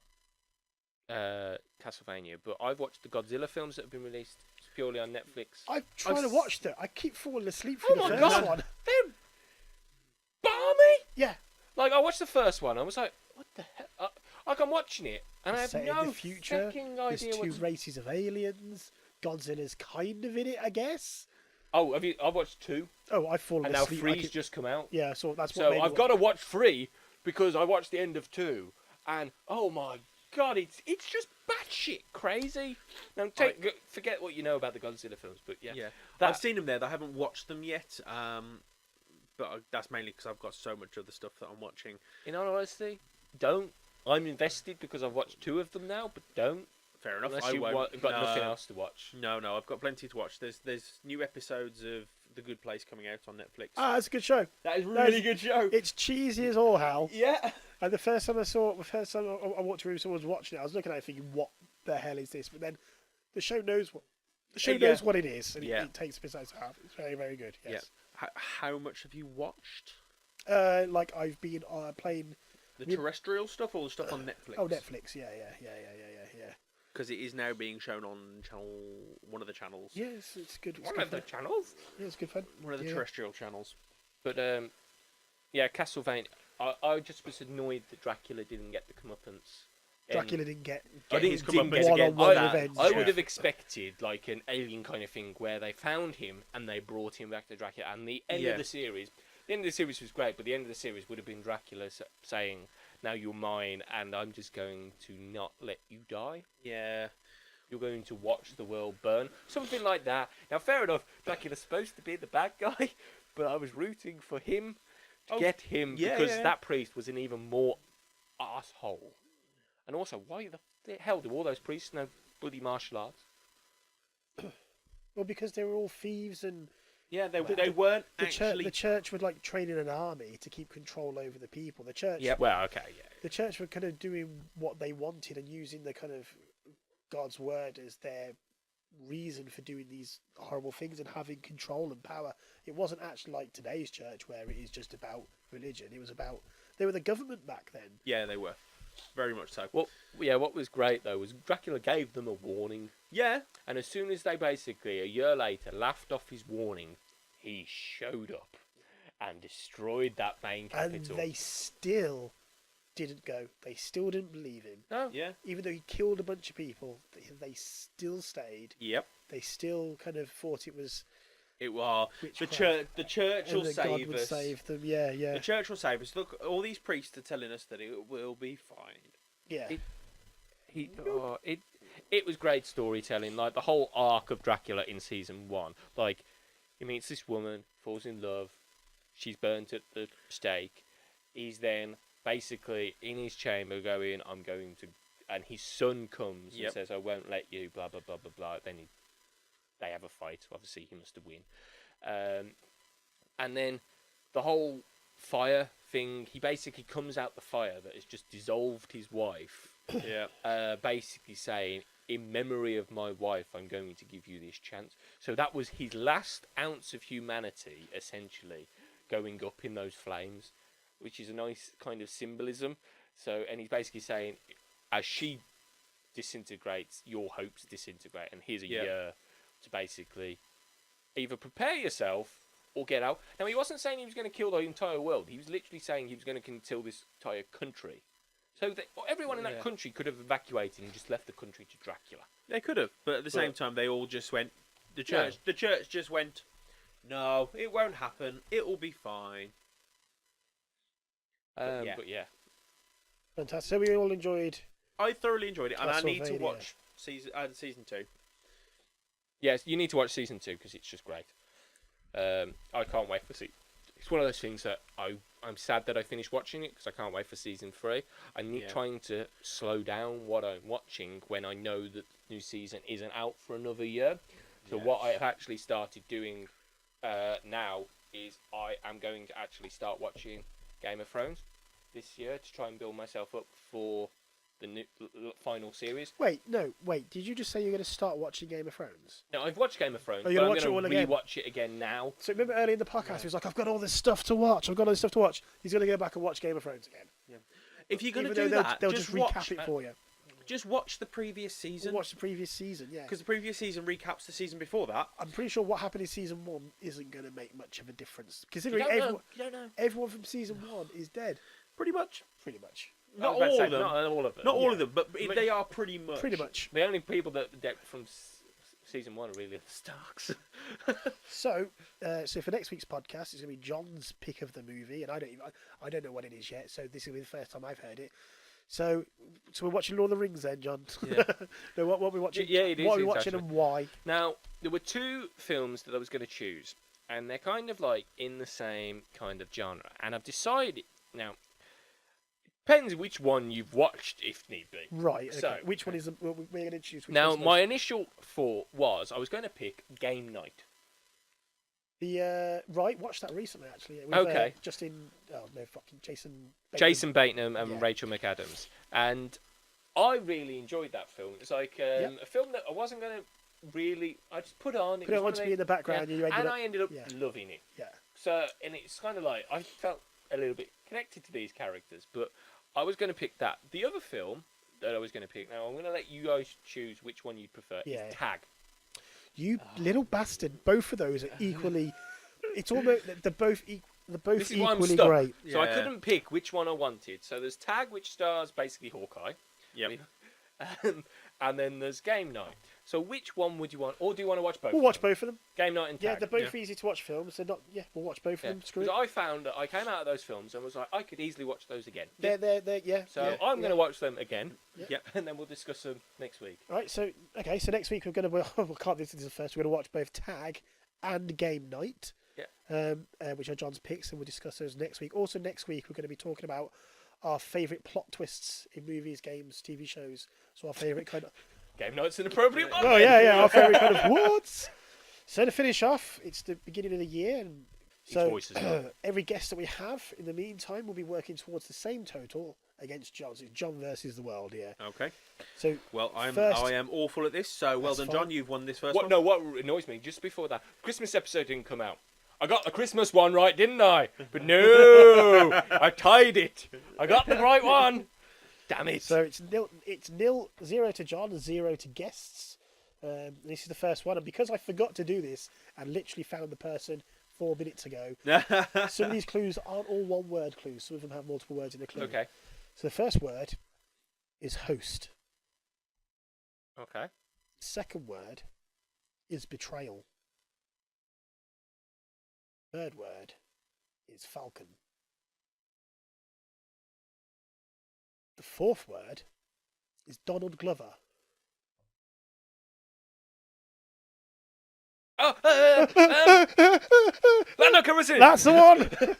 Castlevania, but I've watched the Godzilla films that have been released purely on Netflix. I'm trying to s- watch that. I keep falling asleep Oh through the my first God. one. They're balmy. Yeah, Like I watched the first one, I was like, what the hell? Like I'm watching it, and I have set in no the future. fucking There's idea 2 what's... races of aliens. Godzilla's kind of in it, I guess. Oh, have you? I've watched 2, Oh, I've fallen and now asleep. 3's just come out. Yeah, so that's what So made me I've got to watch 3 because I watched the end of 2, and oh my god, it's just batshit crazy. Now forget what you know about the Godzilla films, but yeah, Yeah. That- I've seen them there. I haven't watched them yet. But that's mainly because I've got so much other stuff that I'm watching. in all honesty, don't. I'm invested because I've watched 2 of them now, but don't Fair enough. unless I you've won't. got No. nothing else to watch. No, I've got plenty to watch. There's new episodes of The Good Place coming out on Netflix. Ah, it's a good show. That is That is- good show. It's cheesy as all hell. Yeah. And the first time I walked through, someone was watching it. I was looking at it thinking, "What the hell is this?" But then the show knows what knows what it is, and Yeah. it takes the piss out. It's very, very good. Yes. Yeah. How much have you watched? Like I've been playing. The We- terrestrial stuff or the stuff on Netflix? Oh, Netflix. Yeah. because it is now being shown on one of the channels. Yeah, it's good. It's One good of the fun. channels. Yeah, it's good fun. One of the Yeah. terrestrial channels. But yeah, Castlevania. I just was annoyed that Dracula didn't get the comeuppance. Dracula didn't get. I Get didn't his come up didn't against one-on-one that. revenge. I Yeah. would have expected like an Alien kind of thing where they found him and they brought him back to Dracula. And the end Yeah. of the series, was great, but the end of the series would have been Dracula saying, "Now you're mine, and I'm just going to not let you die. Yeah. You're going to watch the world burn." Something like that. Now, fair enough, Dracula's supposed to be the bad guy, but I was rooting for him to get him because that priest was an even more asshole. And also, why the hell do all those priests know bloody martial arts? Well, because they were all thieves, and Yeah, they Well, weren't the actually. church would like train in an army to keep control over the people. The church, Yep. Well, okay, yeah. the church were kind of doing what they wanted and using the kind of God's word as their reason for doing these horrible things and having control and power. It wasn't actually like today's church where it is just about religion. It was about they were the government back then. Yeah, they were. Very much so. Well, yeah, what was great, though, was Dracula gave them a warning. Yeah. And as soon as they basically, a year later, laughed off his warning, he showed up and destroyed that main capital. And they still didn't go. They still didn't believe him. No. Yeah. Even though he killed a bunch of people, they still stayed. Yep. They still kind of thought it was It was the witchcraft. church. The church and will that God save would us. save them. Yeah, yeah, The church will save us. Look, all these priests are telling us that it will be fine. yeah. It was great storytelling, like the whole arc of Dracula in season 1. Like, he meets this woman, falls in love, she's burnt at the stake. He's then basically in his chamber going, "I'm going to," and his son comes and says, "I won't let you," blah blah blah blah blah. Then they have a fight. Obviously, he must have win. And then the whole fire thing. He basically comes out the fire that has just dissolved his wife. Yeah. Basically saying, "In memory of my wife, I'm going to give you this chance." So that was his last ounce of humanity, essentially, going up in those flames, which is a nice kind of symbolism. So, and he's basically saying, as she disintegrates, your hopes disintegrate, and here's a year to basically either prepare yourself or get out. Now, he wasn't saying he was going to kill the entire world. He was literally saying he was going to kill this entire country. So everyone in that country could have evacuated and just left the country to Dracula. They could have, but at the same time, they all just went. The church. No. The church just went. No, it won't happen. It will be fine. But yeah. Fantastic. So we all enjoyed. I thoroughly enjoyed it, and I need to Castlevania. watch season 2. Yes, you need to watch season 2 because it's just great. I can't wait for It's one of those things that I'm sad that I finished watching it because I can't wait for season 3. I'm trying to slow down what I'm watching when I know that the new season isn't out for another year. So what I've actually started doing now is I am going to actually start watching Game of Thrones this year to try and build myself up for the new final series. Wait. Did you just say you're going to start watching Game of Thrones? No, I've watched Game of Thrones, Oh, but you're I'm gonna watch it all going to again? rewatch it again now. So remember earlier in the podcast, he was like, "I've got all this stuff to watch. I've got all this stuff to watch." He's going to go back and watch Game of Thrones again. If you're going to Even do though that, they'll just recap watch, it for you. Just watch the previous season. Watch the previous season, yeah. Because the previous season recaps the season before that. I'm pretty sure what happened in season 1 isn't going to make much of a difference. You Considering don't know. everyone from season 1 is dead. Pretty much. Pretty much. Not I was about to all say, of them. Not all of them. Not all Yeah. of them, but they are pretty much. Pretty much. The only people that are dead from season 1 are really the Starks. So for next week's podcast, it's going to be John's pick of the movie, and I don't know what it is yet. So this will be the first time I've heard it. So we're watching Lord of the Rings then, John. Yeah. No, what are we watching? Yeah, it is, What are we it's watching actually. and why? Now, there were 2 films that I was going to choose, and they're kind of like in the same kind of genre. And I've decided now. Depends which one you've watched, if need be. Right. Okay. So, which one is we're going to choose? Which Now, one's my initial thought was I was going to pick Game Night. right. Watched that recently actually. With, Okay. Jason Bateman. Jason Bateman and Yeah. Rachel McAdams. And I really enjoyed that film. It's like a film that I wasn't going to really... I just put on. Put it on to be in the background, and you ended up- I ended up yeah. loving it. Yeah. So, and it's kind of like, I felt a little bit connected to these characters, but I was going to pick that. The other film that I was going to pick. Now I'm going to let you guys choose which one you prefer. Yeah. It's Tag. You little bastard. Both of those are equally. It's almost they're both This is why I'm equally stuck. great. So I Yeah. couldn't pick which one I wanted. So there's Tag, which stars basically Hawkeye. Yep. And then there's Game Night. So which one would you want? Or do you want to watch both? We'll of watch them? both of them. Game Night and Yeah, Tag. they're both easy to watch films. They're not. Yeah, we'll watch both of them. Screw it. Because I found that I came out of those films and was like, I could easily watch those again. They're yeah. So yeah, I'm yeah. going to watch them again. Yep. And then we'll discuss them next week. All right, so next week we're going to. We can't. This is the first. We're going to watch both Tag and Game Night. Yeah. Which are John's picks, and we'll discuss those next week. Also, next week we're going to be talking about our favourite plot twists in movies, games, TV shows. So our favourite kind of. Game Night's an appropriate one. Oh yeah, our favourite kind of what? So to finish off, it's the beginning of the year, and so voice as well. every guest that we have in the meantime will be working towards the same total against John. So it's John versus the world, yeah. Okay. So Well, I First- am awful at this, so well That's done, John. fine. You've won this first What? one. No, what annoys me just before that Christmas episode didn't come out. I got the Christmas one right, didn't I? But no, I tied it. I got the right one. Damn it. So it's 0 to John, 0 to guests. This is the first one, and because I forgot to do this and literally found the person 4 minutes ago, some of these clues aren't all one-word clues. Some of them have multiple words in the clue. Okay. So the first word is host. Okay. Second word is betrayal. Third word is falcon. The fourth word is Donald Glover. Oh, Lando Calrissian. That's the one. It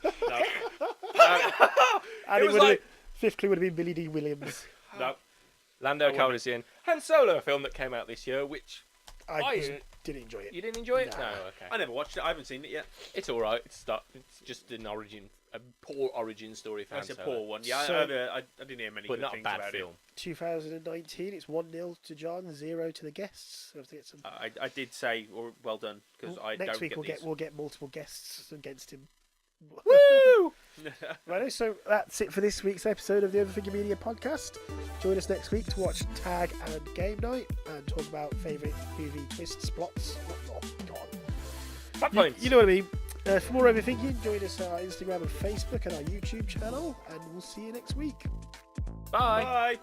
And it was would like- fifth clue would have been Billy D. Williams. No. Lando Calrissian. Han Solo, a film that came out this year, which Didn't enjoy it. you didn't enjoy it. Nah. No, okay. I never watched it. I haven't seen it yet. It's all right. It's just an a poor origin story for Han It's a Solo. poor one. Yeah, So- I didn't hear many but good not a things bad about film. 2019, it's 1-0 to John, 0 to the guests. So I have to get some. it. I did say, well done, because I Next don't week get these. we'll get multiple guests against him. Woo! Right, so that's it for this week's episode of the Overthinking Media podcast. Join us next week to watch Tag and Game Night and talk about favourite movie twists, plots. Oh, God. Fat points. You know what I mean. For more Overthinking, join us on our Instagram and Facebook and our YouTube channel, and we'll see you next week. Bye. Bye.